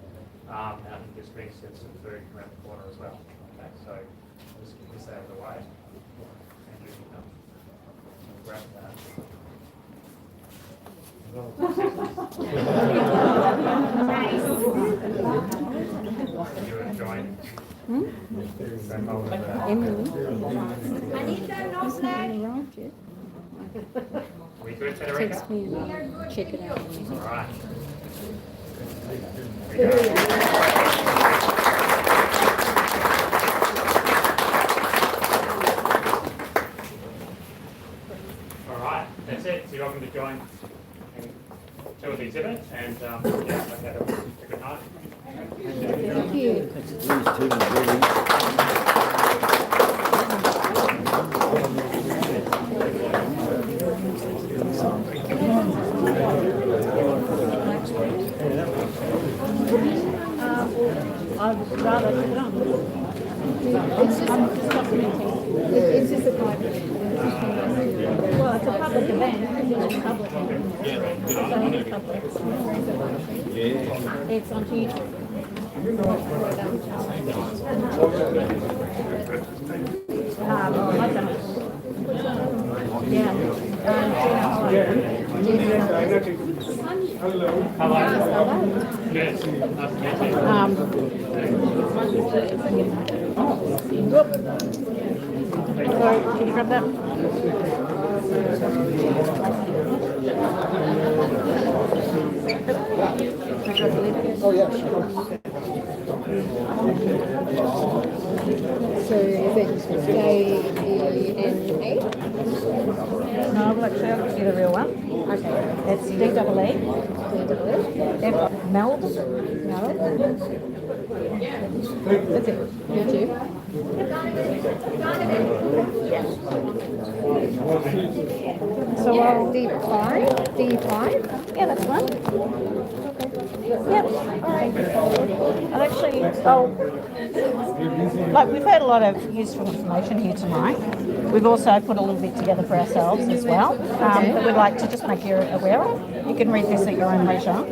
And I think there's being served some food around the corner as well. Okay, so just get this out of the way. And you can grab that. You would join. I need that no snack. We good, Federica? Check it out. All right. Here we go. All right, that's it. So you're welcome to join and tour the exhibit, and yeah, have a good night. Thank you. I'd rather put it on. It's just a private event. Well, it's a public event. It's a public event. So it's public. It's on YouTube. I've done it. Yeah. Hello. Yes. Nice to meet So, can you grab that? Oh, yeah, sure. So is it J-E-N-E? No, but actually I'll give you the real one. Okay. It's D-double-E. D-double-E. F-Melbourne. That's it. You too. So I'll D5. D5? Yeah, that's one. Yep. All right. I'll actually, like we've heard a lot of useful information here tonight. We've also put a little bit together for ourselves as well that we'd like to just make you aware of. You can read this at your own leisure.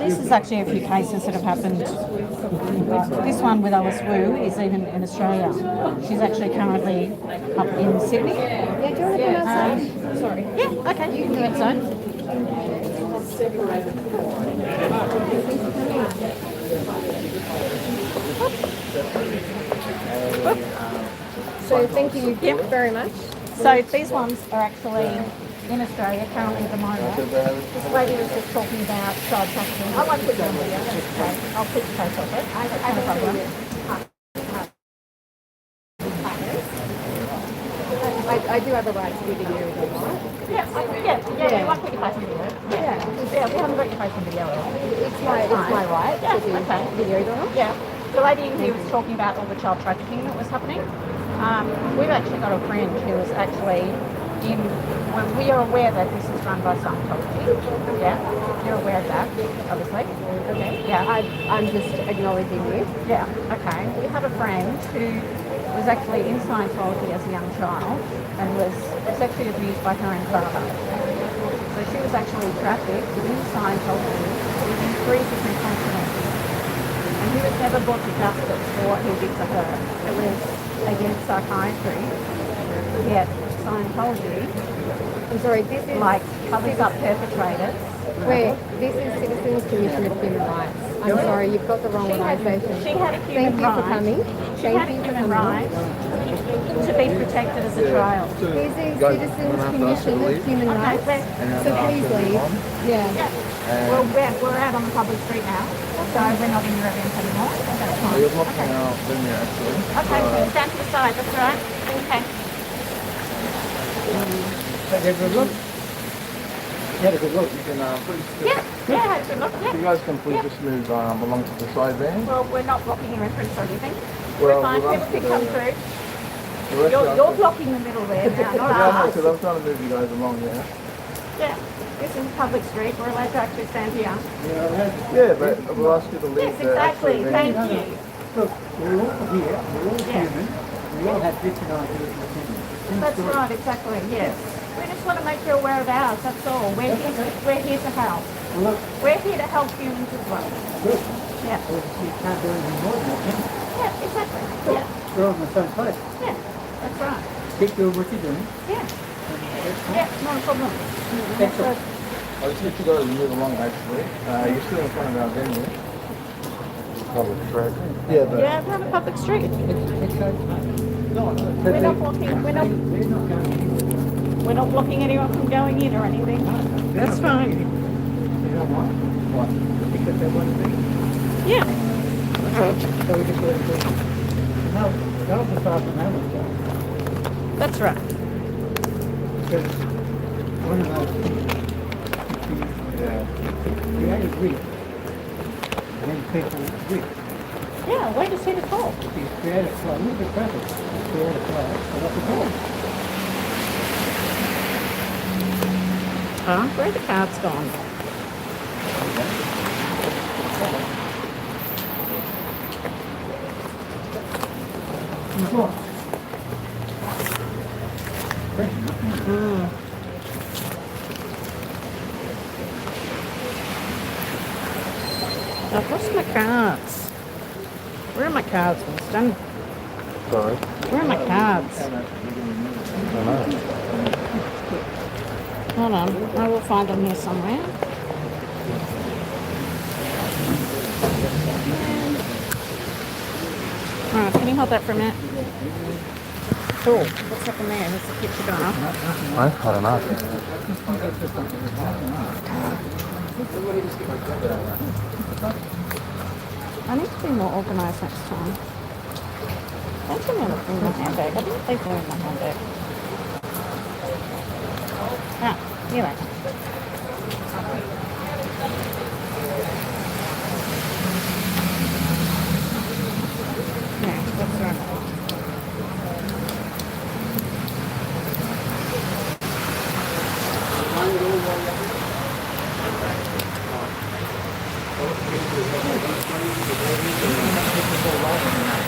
this is actually a few cases that have happened. This one with Alice Wu is even in Australia. She's actually currently up in Sydney. Yeah, do you want to come outside? Sorry. Yeah, okay, you can do it, so. So thank you very much. So these ones are actually in Australia currently at the moment. This lady was just talking about child trafficking. I won't put you on video, that's okay. I'll put the case off it. I don't problem. I do have a right to be video, right? Yeah, you won't put your face in video. Yeah, we haven't got your face in video at all. It's my right Yeah, to be okay. videoed on. Yeah. The lady in here was talking about all the child trafficking that was happening. We've actually got a friend who was actually in, when we are aware that this is run by Scientology. Yeah, you're aware of that, obviously. Okay. Yeah. I'm just acknowledging you. Yeah, okay. We have a friend who was actually in Scientology as a young child and was sexually abused by her own father. So she was actually trafficked within Scientology within 3 different continents. And he was never brought to justice for what he did to her. It was against psychiatry. Yet Scientology, I'm sorry, this is covers up perpetrators. where this is Citizens Commission of Human Rights. I'm sorry, you've got the wrong organisation. She had a Thank human you for right. coming. She had a human right to be protected as a child. There's a Citizens Commission of Human Rights. So please leave. Yeah. Well, we're out on the public street now, so we're not in your event anymore. So that's fine. You're blocking out Vinny actually. Okay, stand to the side, that's all right. Okay. Had a good look. You had a good look. You can please. Yeah, had a good look, You guys can please just move along to the side van. Well, we're not blocking your entrance or anything. Well, We're fine, we'll people can ask come the- through. The rest of You're us- blocking the middle there now, not Yeah, us. because I'm trying to move you guys along there. Yeah, this is a public street, we're allowed to actually stand here. Yeah, but we'll ask you to leave Yes, the exactly, actual thank venue. you. Look, we're all here, we're all Yeah. human, we all have different ideas and opinions. That's right, exactly, yes. We just want to make you aware of ours, that's all. We're here to help. Well, look, We're here to help humans as well. good. Yeah, Obviously, you can't do anything more than that, can you? yeah, exactly. Yeah, We're all in the same place. yeah, that's right. Keep doing what you're doing. Yeah, yeah, not a problem. That's all. I'll just let you guys move along actually. You're still in front of our venue. Public street. Yeah, but Yeah, we're on a public street. It's okay. We're not blocking, We're not going anywhere. we're not blocking anyone from going in or anything. That's fine. You know why? what? Because they want to be. Yeah. So we just let it be. No, that was the start of that one. That's right. Because one of those things, you create a week, and then people week. Yeah, we're just here to talk. If you create a flow, look at traffic. You create a flow, so what's the problem? Oh, where are the cards gone? What? I've lost my cards. Where are my cards, Winston? Sorry. Where are my cards? I don't know. Hold on, I will find them here somewhere. Alright, can you hold that for a minute? Cool. What's happened there? Has the picture gone off? I don't know. I need to be more organised next time. Don't tell me I'm in my handbag. I didn't leave them in my handbag. Ah, here I go. Yeah, that's right.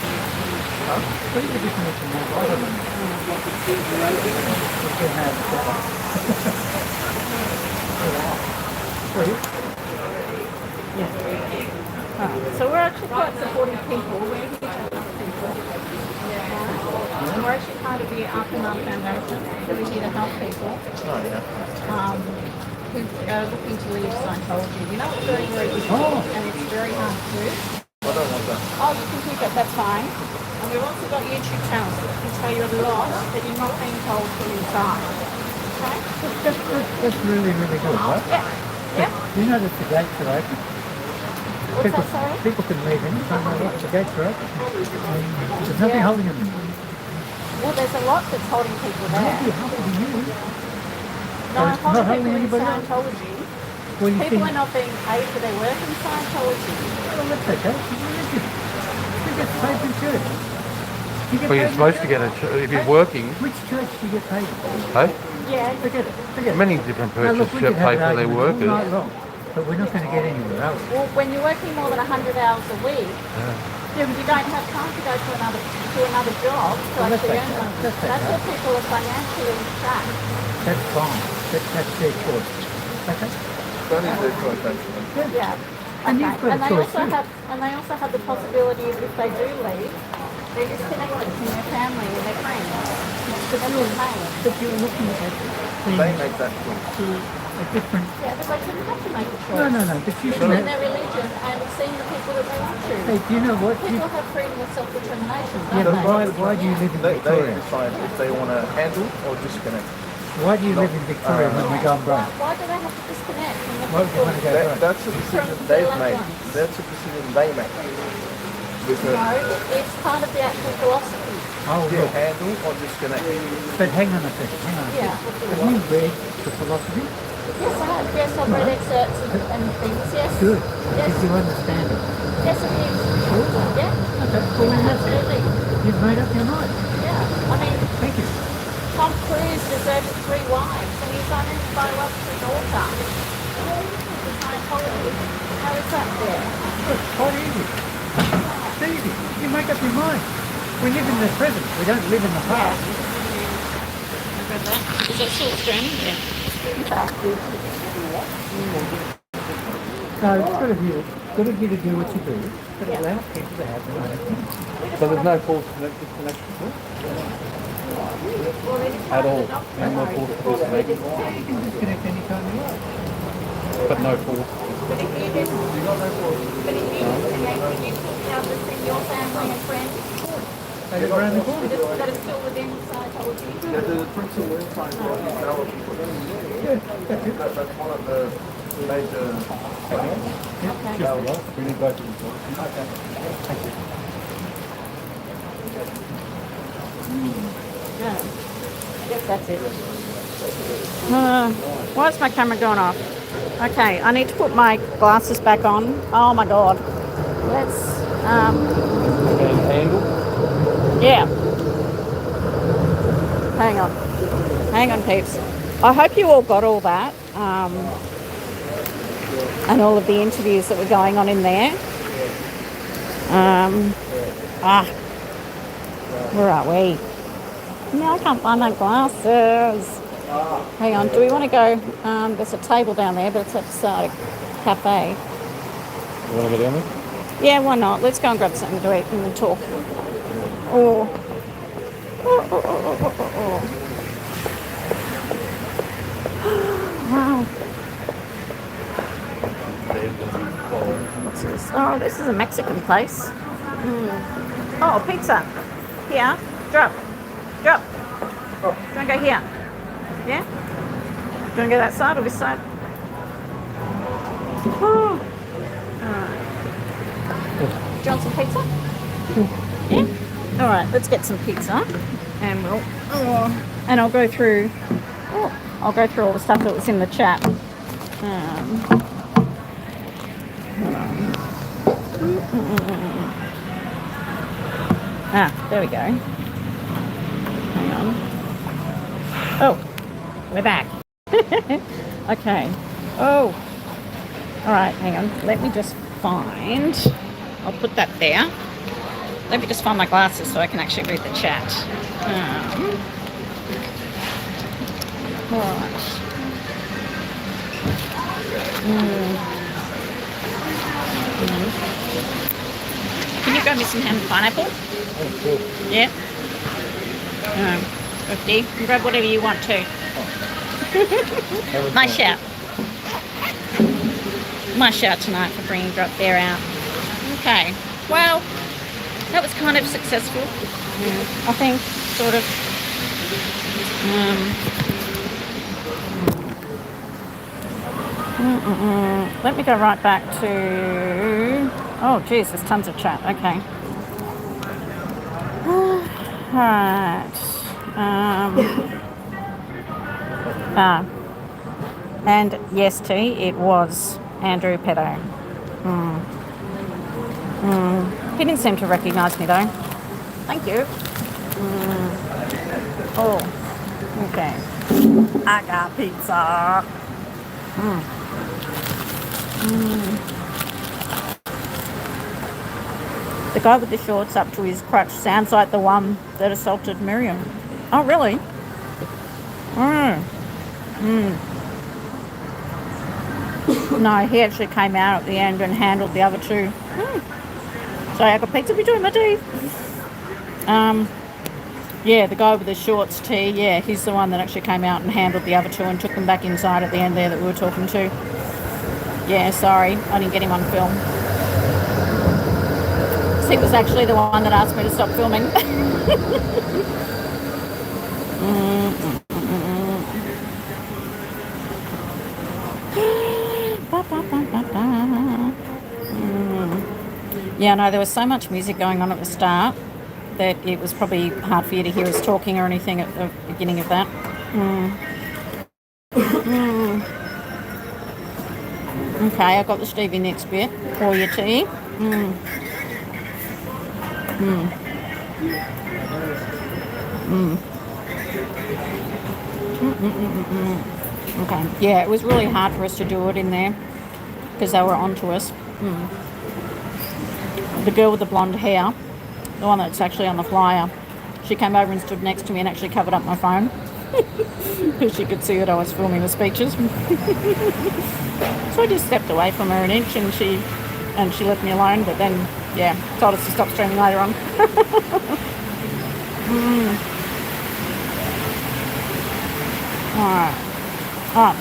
What is the definition of environment? What you have Sorry? Yeah. So we're actually quite supportive people. We're here to help people. We're actually part of the Arkham Foundation. So we're here to help people Oh, yeah. who are looking to leave Scientology. We know it's very, very difficult and it's very hard to do. I don't want that. Oh, you can keep it, that's fine. And we've also got YouTube channels that can tell you a lot that you're not being told from inside. Okay? That's really, really good, right? Yeah. Yeah. You know that the gates are open. What's that, sorry? People can leave in, so the gates are open. There's nothing holding them. Well, there's a lot that's holding people there. Holding you. No, It's not holding holding people in anybody else. Scientology. Well, you People think, are not being paid for their work in Scientology. well, that's okay. You get paid in church. You get Well, you're paid in supposed to church. get a, if you're working, Which church do you get paid? hey? Yeah. Forget it. Forget it. Many different Now, look, purchases we get could have paid an for their argument all night workers. long, but we're not going to get anywhere, are we? Well, when you're working more than 100 hours a week, you don't have time to go to another job to Well, that's actually okay. earn money. That's okay. That's where people are financially trapped. That's fine. That's their choice. Okay? That is their choice, actually. Yeah. And Okay. you've got a And they choice also too. have the possibility of if they do leave, they're disconnected from their family and their friends. Because they're paying. But you're looking at They make that choice. a different... Yeah, but they shouldn't have to make a choice. No, but you should In have... their religion and seeing the people that they want to. Hey, do you know what? People have freedom of self-determination, Yeah, don't but they? why do you live in They Victoria? decide if they want to handle or disconnect. Why do you live in Victoria when we're going broke? Why do they have to disconnect from the Why do you want to go broke? That's a decision they've made. That's a decision they make. Because No, it's part of the actual philosophy. Oh, you look. handle or disconnect. But hang on a second, hang on a Yeah. second. Have you read the philosophy? Yes, I have. Yes, I've read excerpts and things. Yes. Good. Yes. Did you understand it? Yes, it is. Yeah. Okay, well, then that's it. Absolutely. You've made up your mind. Yeah. I mean, Thank you. Tom Cruise deserves 3 wives, and he's only biological daughter. The Scientology. How is that fair? Look, quite easy. It's easy. You make up your mind. We live in the present. We don't live in the past. Is that still streaming? Yeah. No, it's good of you. Good of you to do what you do. But allow people to have their own opinion. So there's no false disconnection at all. No more false disconnection. You can disconnect any time you like. But no false. But if you disconnect and you put out between your family and friends, They live around the corner. that is still within Scientology. Yeah, the principle in Scientology is how people do. Yeah, that's it. That's one of the major points. We need both of them. Yeah. Yep, that's it. Why is my camera going off? Okay, I need to put my glasses back on. Oh my god. Let's, And handle. yeah. Hang on, peeps. I hope you all got all that. And all of the interviews that were going on in there. Where are we? No, I can't find my glasses. Hang on, do we want to go? There's a table down there, but it's outside a cafe. You want to go down there? Yeah, why not? Let's go and grab something to eat and then talk. Wow. What's this? Oh, this is a Mexican place. Oh, pizza. Here. Drop. Do you want to go here? Yeah? Do you want to go that side or this side? Oh. Alright. Do you want some pizza? Yeah? Alright, let's get some pizza. And we'll... and I'll go through... I'll go through all the stuff that was in the chat. There we go. Hang on. Oh, we're back. Okay. Oh. All right, hang on. Let me just find... I'll put that there. Let me just find my glasses so I can actually read the chat. All right. go miss some ham and pineapple? Oh, cool. Yeah. 50. You can grab whatever you want too. Nice shout. Nice shout tonight for bringing Drop Bear out. Okay. Well, that was kind of successful. I think, sort of. Let me go right back to... Oh, geez, there's tons of chat. Okay. Right. And yes, T, it was Andrew Pedo. He didn't seem to recognise me though. Thank you. Oh, okay. I got pizza. The guy with the shorts up to his crotch sounds like the one that assaulted Miriam. Oh, really? No, he actually came out at the end and handled the other two. So I got pizza between my teeth. Yeah, the guy with the shorts tee, yeah, he's the one that actually came out and handled the other two and took them back inside at the end there that we were talking to. Yeah, sorry, I didn't get him on film. He was actually the one that asked me to stop filming. Yeah, no, there was so much music going on at the start that it was probably hard for you to hear us talking or anything at the beginning of that. Okay, I got the Stevie Nicks bit for your tea. Okay, yeah, it was really hard for us to do it in there because they were onto us. The girl with the blonde hair, the one that's actually on the flyer, she came over and stood next to me and actually covered up my phone because she could see that I was filming the speeches. So I just stepped away from her an inch and she left me alone, but then, yeah, told us to stop streaming later on. Alright.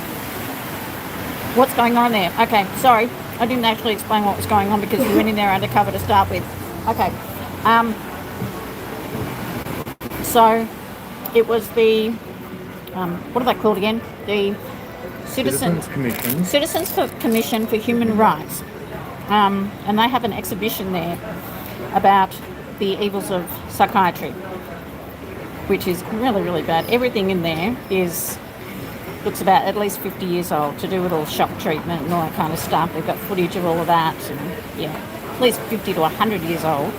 What's going on there? Okay, sorry. I didn't actually explain what was going on because we went in there undercover to start with. Okay. So it was the what are they called again? The Citizens Commission for Human Rights. And they have an exhibition there about the evils of psychiatry, which is really, really bad. Everything in there looks about at least 50 years old, to do with all shock treatment and all that kind of stuff. They've got footage of all of that, and yeah, at least 50 to 100 years old.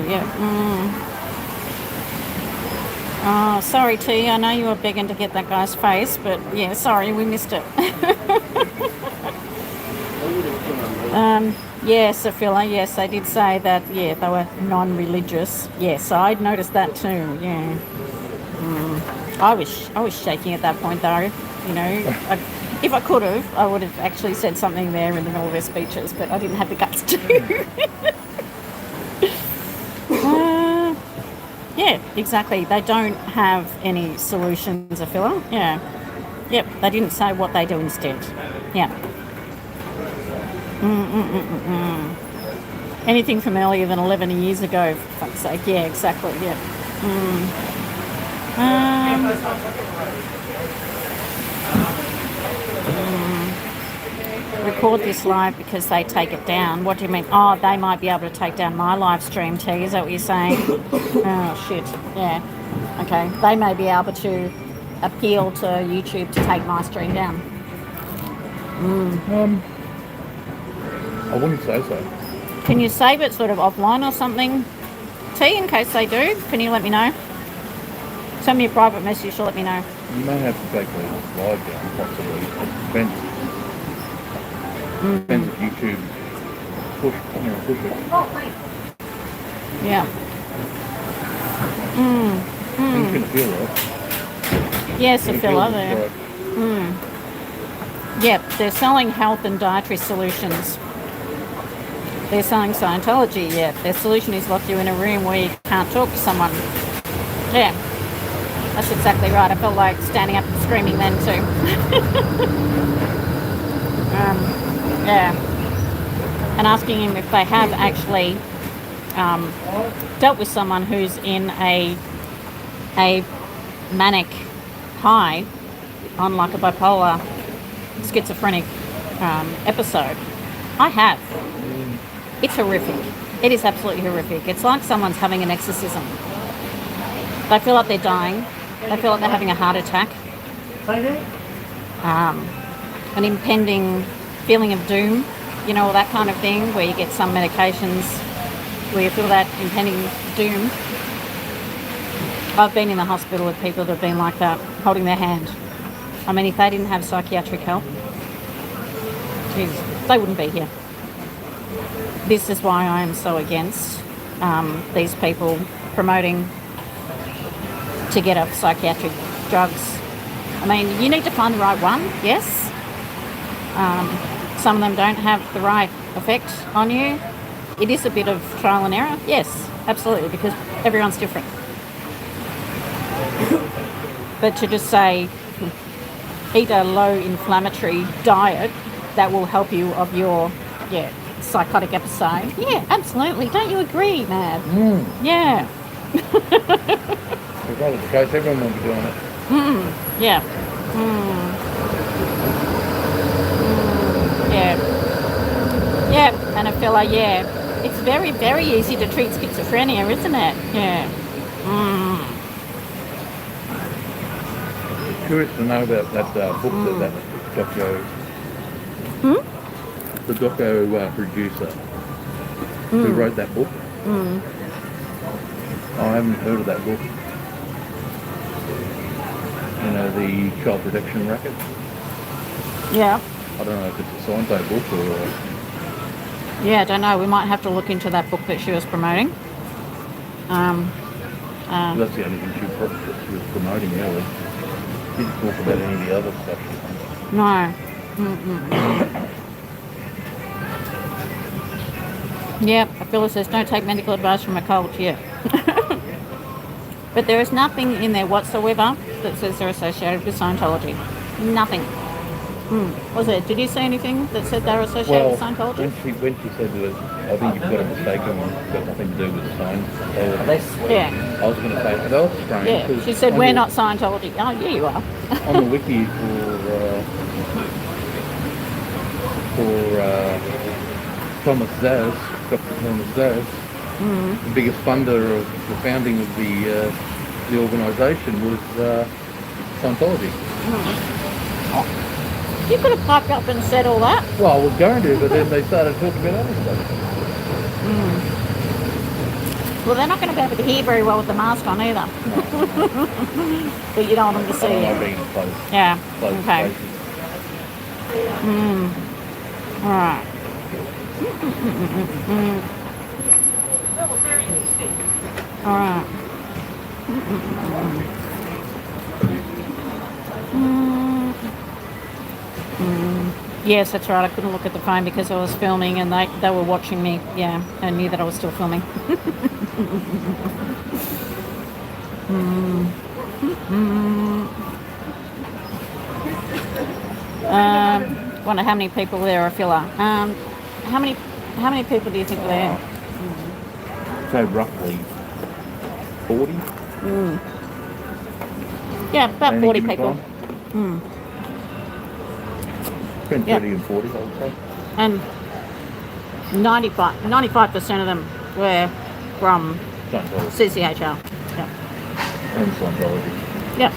Yep. Oh, sorry, T. I know you were begging to get that guy's face, but yeah, sorry, we missed it. Yes, Phila, yes, they did say that, yeah, they were non-religious. Yes, I'd noticed that too, yeah. I was shaking at that point though, you know. If I could have, I would have actually said something there in the middle of their speeches, but I didn't have the guts to. Yeah, exactly. They don't have any solutions, Phila. Yeah. Yep, they didn't say what they do instead. Yeah. Anything from earlier than 11 years ago, for fuck's sake. Yeah, exactly, yeah. Record this live because they take it down. What do you mean? Oh, they might be able to take down my live stream, T. Is that what you're saying? Oh, shit. Yeah. Okay. They may be able to appeal to YouTube to take my stream down. I wouldn't say so. Can you save it sort of offline or something, T, in case they do? Can you let me know? Send me a private message to let me know. You may have to take the live down, possibly. Depends if YouTube push it. Oh, thanks. Yeah. You can feel it. Yes, a filler there. Right. Yep, they're selling health and dietary solutions. They're selling Scientology, yeah. Their solution is lock you in a room where you can't talk to someone. Yeah, that's exactly right. I felt like standing up and screaming then too. Yeah. And asking him if they have actually dealt with someone who's in a manic high on like a bipolar schizophrenic episode. I have. It's horrific. It is absolutely horrific. It's like someone's having an exorcism. They feel like they're dying. They feel like they're having a heart attack. An impending feeling of doom, you know, that kind of thing, where you get some medications where you feel that impending doom. I've been in the hospital with people that have been like that, holding their hand. I mean, if they didn't have psychiatric help, geez, they wouldn't be here. This is why I am so against these people promoting to get off psychiatric drugs. I mean, you need to find the right one, yes. Some of them don't have the right effect on you. It is a bit of trial and error, yes, absolutely, because everyone's different. But to just say, eat a low inflammatory diet that will help you of your psychotic episode. Yeah, absolutely. Don't you agree, Mad? Yeah. If that was the case, everyone would be doing it. Yeah. Yeah. Yeah, and a fella, yeah. It's very, very easy to treat schizophrenia, isn't it? Yeah. Curious to know about that book that doco. The doco producer who wrote that book. I haven't heard of that book. You know, the child protection racket. Yeah. I don't know if it's a Scientology book or. Yeah, I don't know. We might have to look into that book that she was promoting. That's the only thing she was promoting, really. She didn't talk about any of the other stuff. No. Yep, Phyllis says, don't take medical advice from a cult, yeah. But there is nothing in there whatsoever that says they're associated with Scientology. Nothing. Was it? Did you see anything that said they were associated with Scientology? When she said that, I think you've got a mistake and it's got nothing to do with Scientology. Yeah. I was going to say, that was strange. Yeah, she said, we're not Scientology. Oh, yeah, you are. On the wiki for Thomas Zaz, Dr. Thomas Zaz, the biggest funder of the founding of the organisation was Scientology. You could have piped up and said all that. Well, I was going to, but then they started talking about other stuff. Well, they're not going to be able to hear very well with the mask on either. But you don't want them to see you. Yeah. Okay. All right. All right. Yes, that's right. I couldn't look at the phone because I was filming and they were watching me. Yeah, and knew that I was still filming. Wonder how many people there are filler. How many people do you think are there? So roughly 40. Yeah, about 40 people. Between 30 and 40, I would say. And 95% of them were from CCHR. Yeah. And Scientology. Yeah.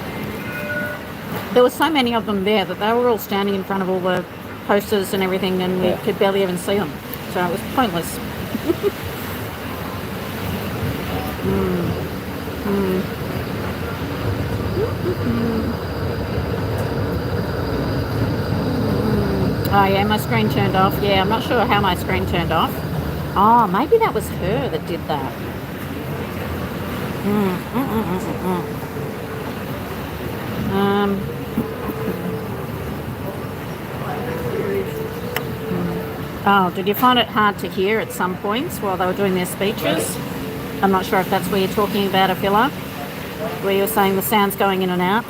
There were so many of them there that they were all standing in front of all the posters and everything, and we could barely even see them. So it was pointless. Oh yeah, my screen turned off. Yeah, I'm not sure how my screen turned off. Oh, maybe that was her that did that. Oh, did you find it hard to hear at some points while they were doing their speeches? I'm not sure if that's where you're talking about, Afila, where you're saying the sound's going in and out.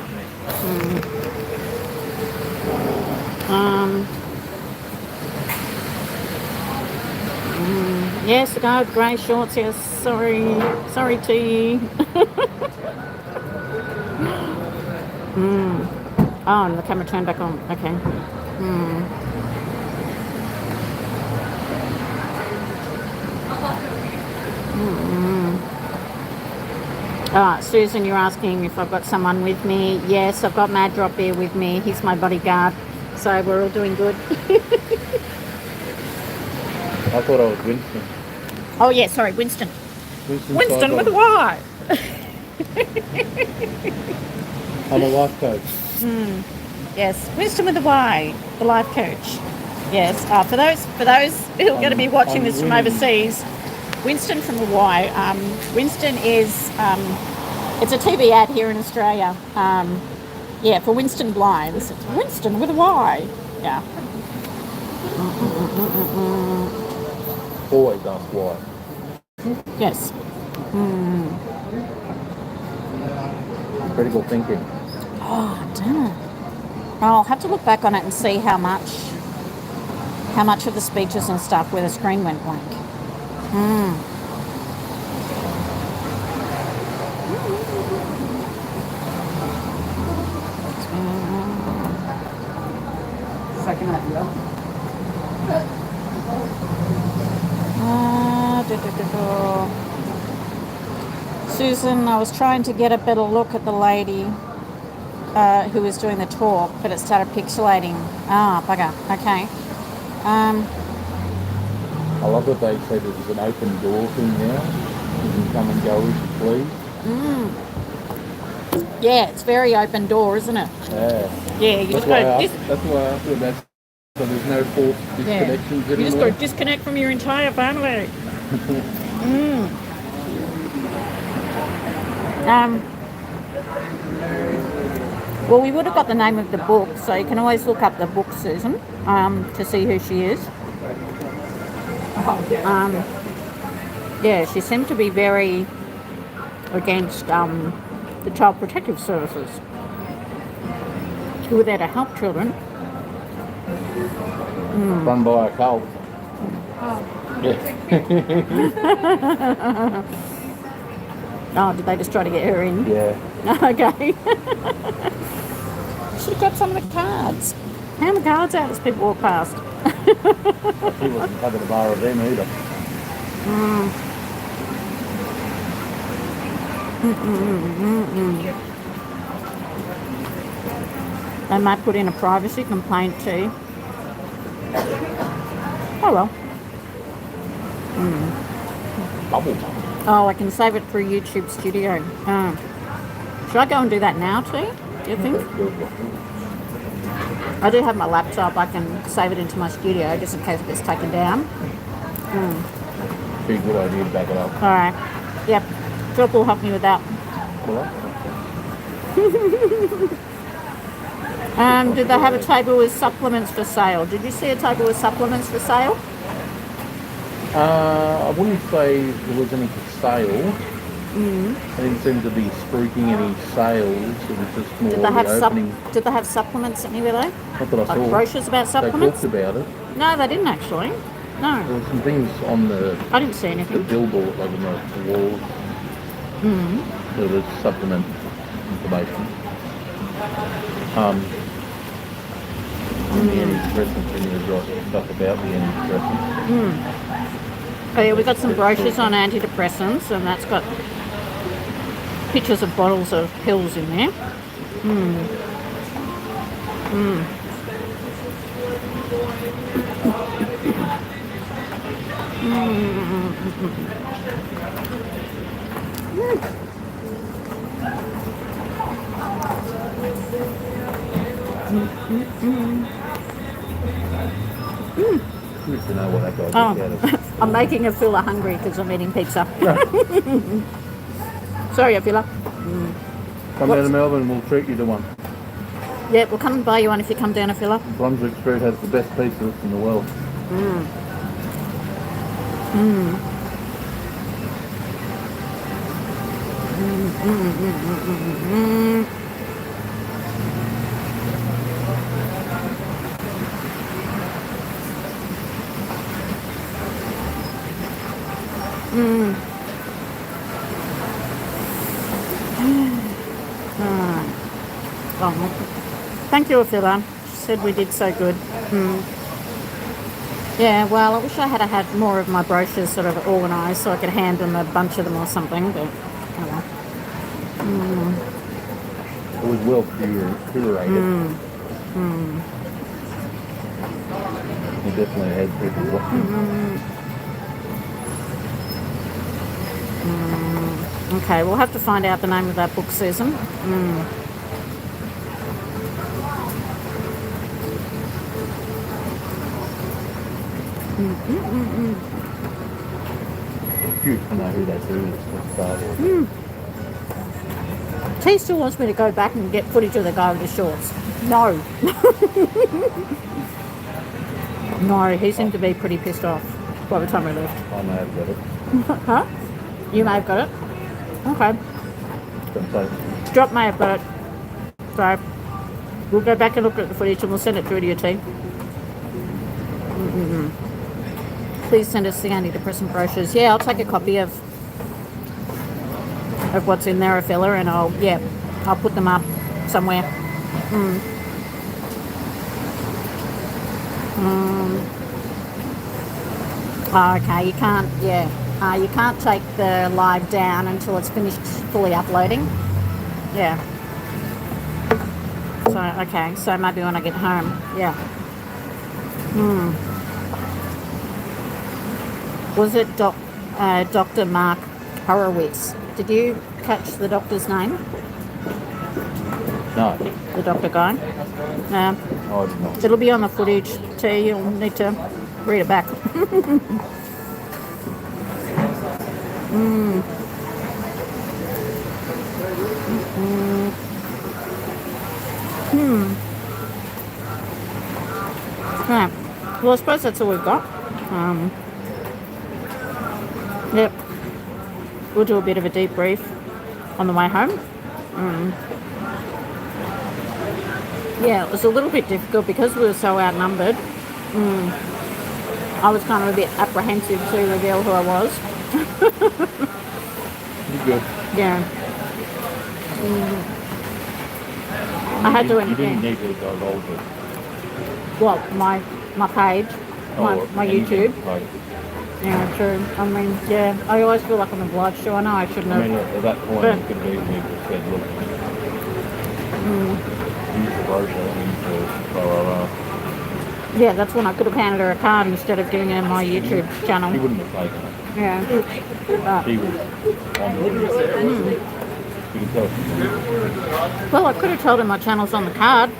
Yes, no, grey shorts, yes, sorry to you. Oh, and the camera turned back on, okay. Susan, you're asking if I've got someone with me. Yes, I've got Mad Drop here with me. He's my bodyguard, so we're all doing good. I thought I was Winston. Oh, yeah, sorry, Winston. Winston with a Y. I'm a life coach. Yes, Winston with a Y, the life coach. Yes, for those who are going to be watching this from overseas, Winston from the Y. Winston is, it's a TV ad here in Australia. Yeah, for Winston Blinds. It's Winston with a Y. Yeah. Always ask why. Yes. Critical thinking. Oh, damn it. I'll have to look back on it and see how much of the speeches and stuff where the screen went blank. Second idea. Susan, I was trying to get a better look at the lady who was doing the talk, but it started pixelating. Ah, bugger. Okay. I love that they say there's an open door thing now. You can come and go as you please. Yeah, it's very open door, isn't it? Yeah. Yeah, you just go. That's why I asked you about. So there's no forced disconnections anymore. You just got to disconnect from your entire family. Well, we would have got the name of the book, so you can always look up the book, Susan, to see who she is. Yeah, she seemed to be very against the Child Protective Services, who were there to help children. Run by a cult. Yeah. Oh, did they just try to get her in? Yeah. Okay. Should have got some of the cards. Hand the cards out as people walk past. She wasn't having a bar of them either. They might put in a privacy complaint too. Oh well. Bubble gum. Oh, I can save it for YouTube Studio. Should I go and do that now too? Do you think? I do have my laptop. I can save it into my studio just in case it gets taken down. Be a good idea to back it up. All right. Yep. Philip will help me with that. Did they have a table with supplements for sale? Did you see a table with supplements for sale? I wouldn't say there was any for sale. They didn't seem to be spruiking any sales. It was just more Did they have opening. Did they have supplements anywhere though? Not that I saw. Like brochures about supplements? They talked about it. No, they didn't actually. No. There were some things on the I didn't see anything. billboard, like on the walls. There was supplement information. The antidepressants, and you've got stuff about the antidepressants. Oh yeah, we got some brochures on antidepressants, and that's got pictures of bottles of pills in there. Good to know what that guy gets out of. I'm making Afila hungry because I'm eating pizza. Sorry, Afila. Come down to Melbourne and we'll treat you to one. Yeah, we'll come and buy you one if you come down a filler. Brunswick Street has the best pizzas in the world. Mm. Mm. Mm, mm, mm, mm, mm, mm. Oh, thank you, Phila. She said we did so good. Yeah, well, I wish I had had more of my brochures sort of organised so I could hand them a bunch of them or something, but oh well. It was well curated. You definitely had people watching. Okay, we'll have to find out the name of that book, Susan. Cute to know who that is. T still wants me to go back and get footage of the guy with the shorts. No. No, he seemed to be pretty pissed off by the time we left. I may have got it. Huh? You may have got it? Okay. Don't say. Drop may have got it. So, we'll go back and look at the footage and we'll send it through to your team. Please send us the antidepressant brochures. Yeah, I'll take a copy of what's in there, a filler, and I'll put them up somewhere. Okay, you can't, you can't take the live down until it's finished fully uploading. Yeah. So, okay, so maybe when I get home, yeah. Was it Dr. Mark Horowitz? Did you catch the doctor's name? No. The doctor guy? No. Oh, I did not. It'll be on the footage too. You'll need to read it back. Right. Well, I suppose that's all we've got. Yep. We'll do a bit of a debrief on the way home. Yeah, it was a little bit difficult because we were so outnumbered. I was kind of a bit apprehensive to reveal who I was. You're good. Yeah. I had to. You didn't need to divulge it. Well, my page, my YouTube. Right. Yeah, true. I mean, yeah, I always feel like I'm obliged to. I know I shouldn't have. I mean, at that point, But- you could have easily just said, look, use the brochure, use the blah, blah, blah. Yeah, that's when I could have handed her a card instead of giving her my YouTube channel. She wouldn't have taken it. Yeah. She was on the You can tell. Well, I could have told her my channel's on the card.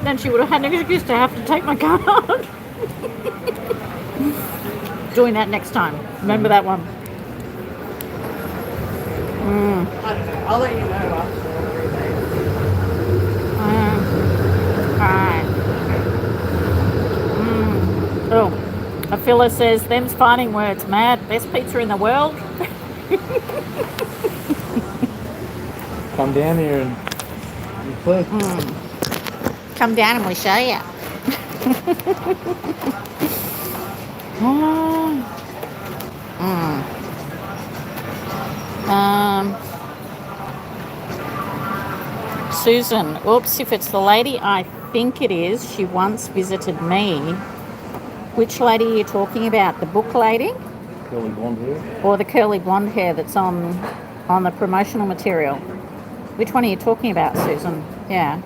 Then she would have had an excuse to have to take my card. Doing that next time. Remember that one. I'll let you know. Alright. Oh, a filler says, them's fighting words, mad. Best pizza in the world. Come down here and please. Come down and we'll show you. Susan, oops, if it's the lady I think it is, she once visited me. Which lady are you talking about? The book lady? Curly blonde hair. Or the curly blonde hair that's on the promotional material? Which one are you talking about, Susan? Yeah.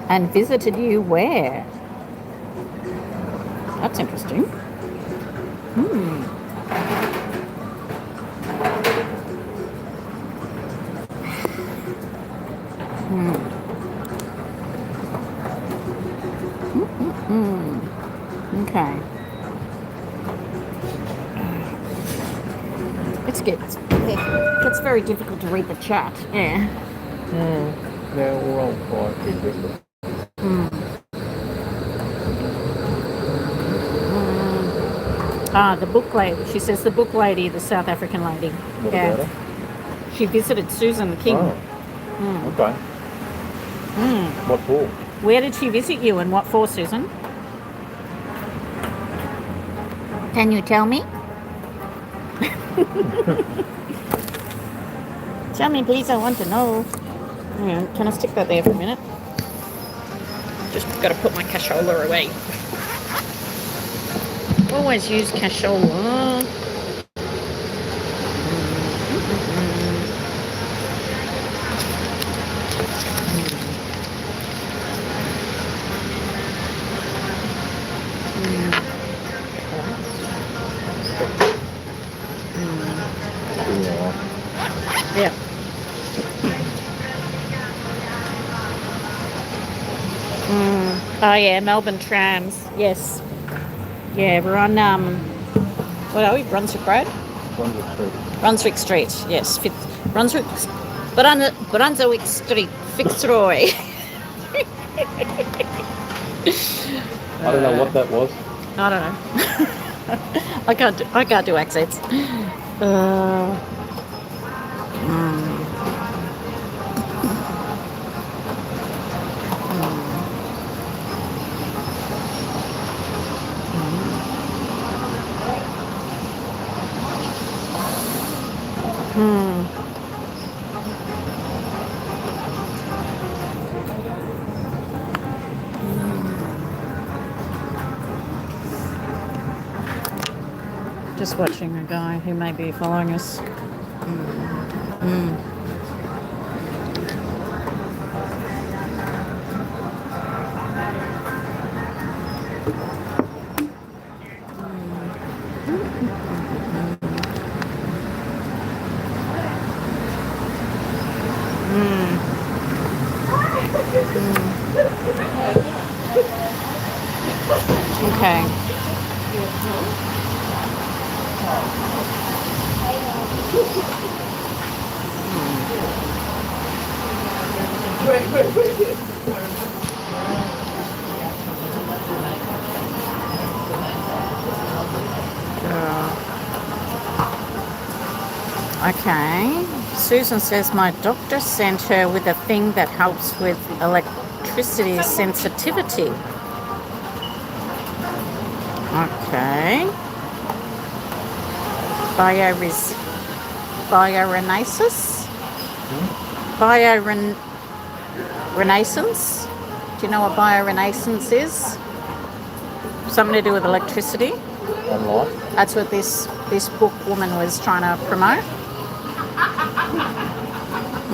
And visited you where? That's interesting. Okay. It's very difficult to read the chat. Yeah. Now we're all quite good. The book lady. She says the book lady, the South African lady. What about her? She visited Susan King. Oh, okay. What for? Where did she visit you and what for, Susan? Can you tell me? Tell me, please. I want to know. Hang on, can I stick that there for a minute? Just got to put my cashola away. Always use cashola. Yeah. Oh yeah, Melbourne trams. Yes. Yeah, we're on what are we? Brunswick Road? Brunswick Street. Brunswick Street. Yes. Brunswick Street, Fitzroy. I don't know what that was. I don't know. I can't do accents. Just watching a guy who may be following us. Okay. Okay. Susan says my doctor sent her with a thing that helps with electricity sensitivity. Okay. Biorenaissance? Biorenaissance? Do you know what biorenaissance is? Something to do with electricity? And light? That's what this book woman was trying to promote. Do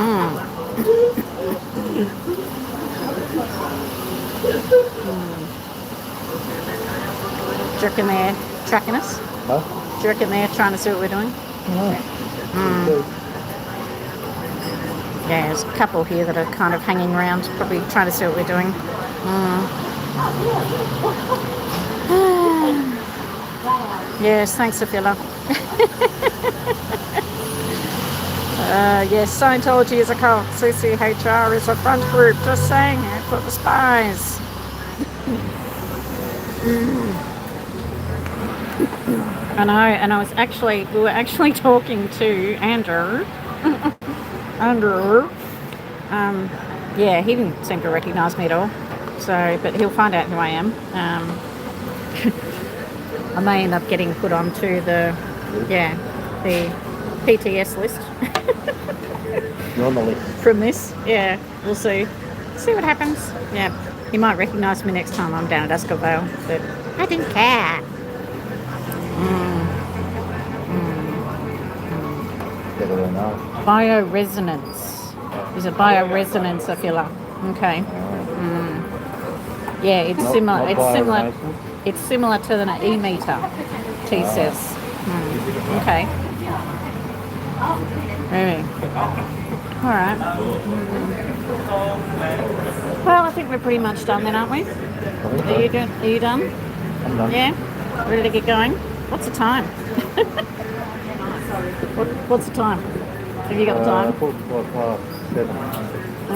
you reckon they're tracking us? Huh? Do you reckon they're trying to see what we're doing? Yeah, there's a couple here that are kind of hanging around, probably trying to see what we're doing. Yes, thanks, Sophia. Yes, Scientology is a cult. CCHR is a front group. Just saying it for the spies. I know, and we were actually talking to Andrew. Andrew. Yeah, he didn't seem to recognise me at all. So, but he'll find out who I am. I may end up getting put onto the PTS list. You're on the list. From this, yeah, we'll see. See what happens. Yeah, he might recognise me next time I'm down at Escovale, but I didn't care. Better than that. Bioresonance. Is it bioresonance, I feel like? Okay. Yeah, it's similar. It's similar to an e-meter. T says. Okay. Really. All right. Well, I think we're pretty much done then, aren't we? Are you done? Are you done? I'm done. Yeah. Ready to get going? What's the time? What's the time? Have you got the time? 7.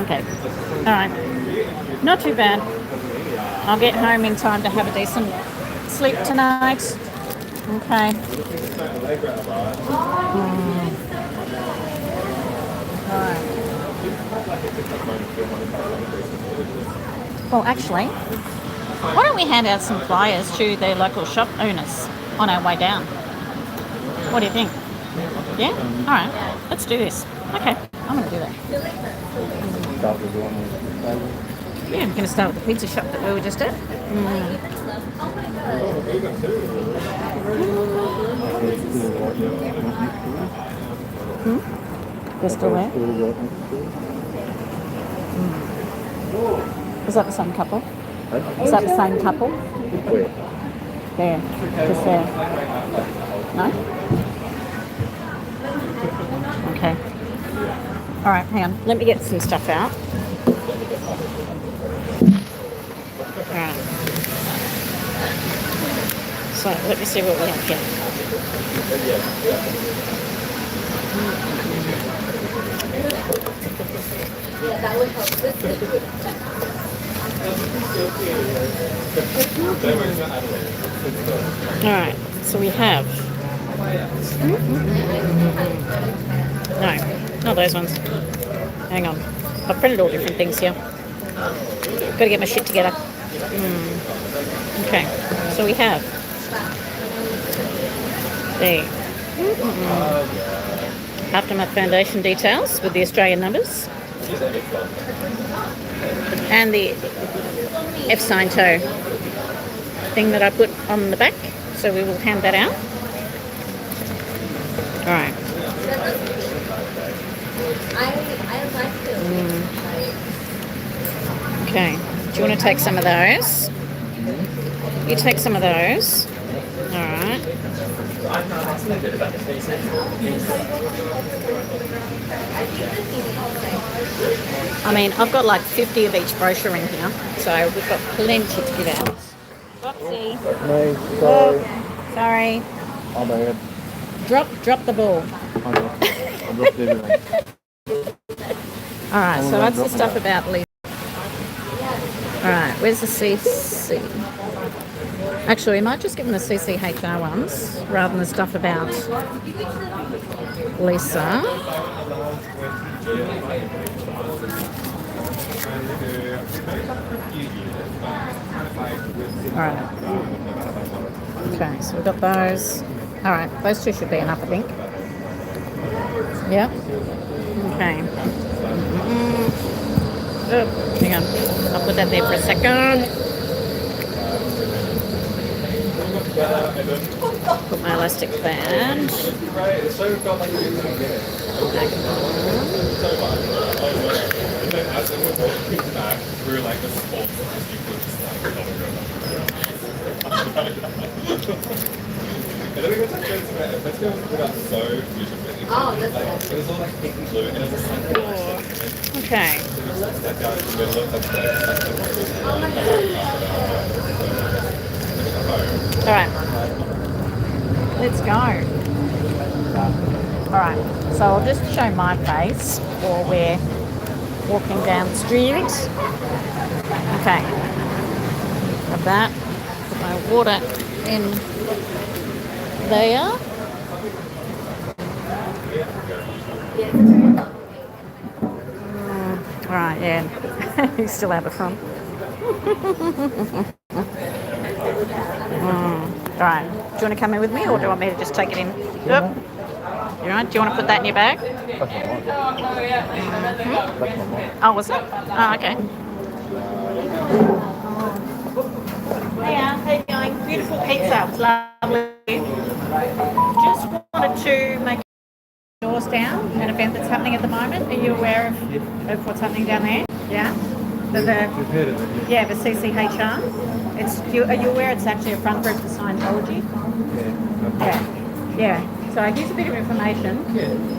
Okay. All right. Not too bad. I'll get home in time to have a decent sleep tonight. Okay. Alright. Well, actually, why don't we hand out some flyers to the local shop owners on our way down? What do you think? Yeah? Alright, let's do this. Okay, I'm going to do that. Yeah, I'm going to start with the pizza shop that we were just at. They're still there? Is that the same couple? Is that the same couple? Where? There. Just there. No? Okay. Alright, hang on. Let me get some stuff out. Alright. So, let me see what we have here. Yeah, that would help. Alright, so we have... No, not those ones. Hang on. I've printed all different things here. Got to get my shit together. Okay, so we have the Aftermath Foundation details with the Australian numbers and the F Sciento thing that I put on the back, so we will hand that out. Alright. Okay, do you want to take some of those? You take some of those. Alright. I mean, I've got like 50 of each brochure in here, so we've got plenty to give out. Whoopsie. No, Oh, sorry. Oh, bad. Drop the ball. I dropped everything. Alright, so that's the stuff about Lisa. Alright, where's the CC? Actually, we might just give them the CCHR ones rather than the stuff about Lisa. Alright. Okay, so we've got those. Alright, those two should be enough, I think. Yep. Okay. Oh, hang on. I'll put that there for a second. Put my elastic band. Oh, that's Okay. Alright. Let's go. Alright, so I'll just show my face while we're walking down the street. Okay. Got that. Put my water in there. Alright, yeah. He's still out the front. Alright, do you want to come in with me or do you want me to just take it in? Yep. You right? Do you want to put that in your bag? Oh, was it? Oh, okay. Hiya, how you going? Beautiful pizza, it's lovely. Just wanted to make doors down, an event that's happening at the moment. Are you aware of what's happening down there? Yeah? Yeah, the CCHR. Are you aware it's actually a front group for Scientology? Yeah. So here's a bit of information.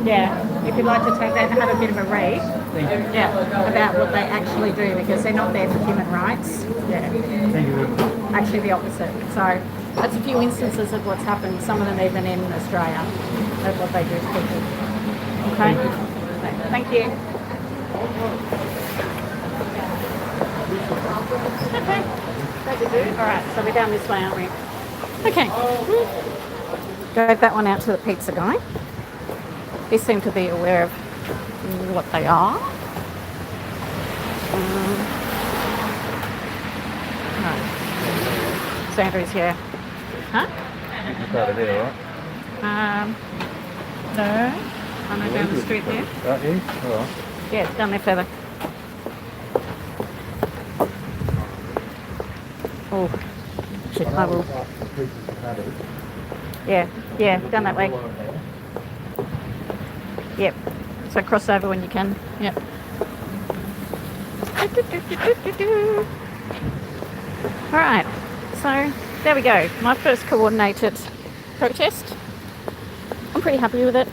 Yeah. If you'd like to take that and have a bit of a read. Yeah. About what they actually do, because they're not there for human rights. Yeah. Actually the opposite. So that's a few instances of what's happened, some of them even in Australia, of what they do to people. Okay? Thank you. Okay. Alright, so we're down this way, aren't we? Okay. Gave that one out to the pizza guy. He seemed to be aware of what they are. No. Sandry's here. Huh? It's over there, right? No. I know down the street there. Right here? All right. Yeah, it's down there further. Oh, shit, I will. Yeah, down that way. Yep. So cross over when you can. Yep. Alright, so there we go. My first coordinated protest. I'm pretty happy with it.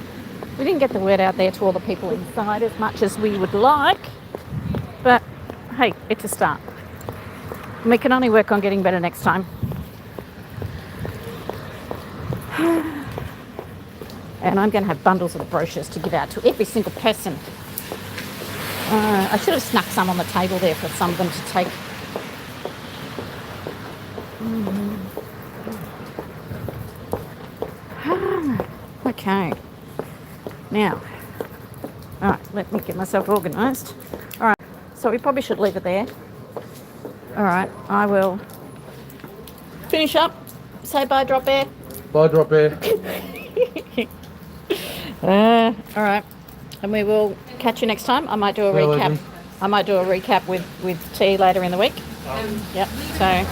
We didn't get the word out there to all the people inside as much as we would like, but hey, it's a start. We can only work on getting better next time. And I'm going to have bundles of the brochures to give out to every single person. I should have snuck some on the table there for some of them to take. Okay. Now, all right, let me get myself organised. All right, so we probably should leave it there. All right, I will finish up. Say bye, Drop Air. Bye, Drop Air. All right, and we will catch you next time. I might do a recap. Leslie. I might do a recap with tea later in the week. Yep. So.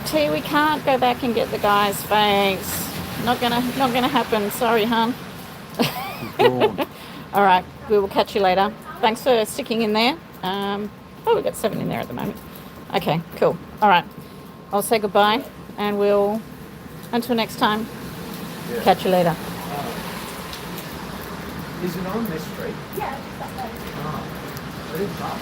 Tea, we can't go back and get the guy's face. Not gonna happen. Sorry, hon. All right, we will catch you later. Thanks for sticking in there. We've got 7 in there at the moment. Okay, cool. All right, I'll say goodbye, and we'll until next time. Catch you later. Is it on this street? Yeah. Oh, it is up.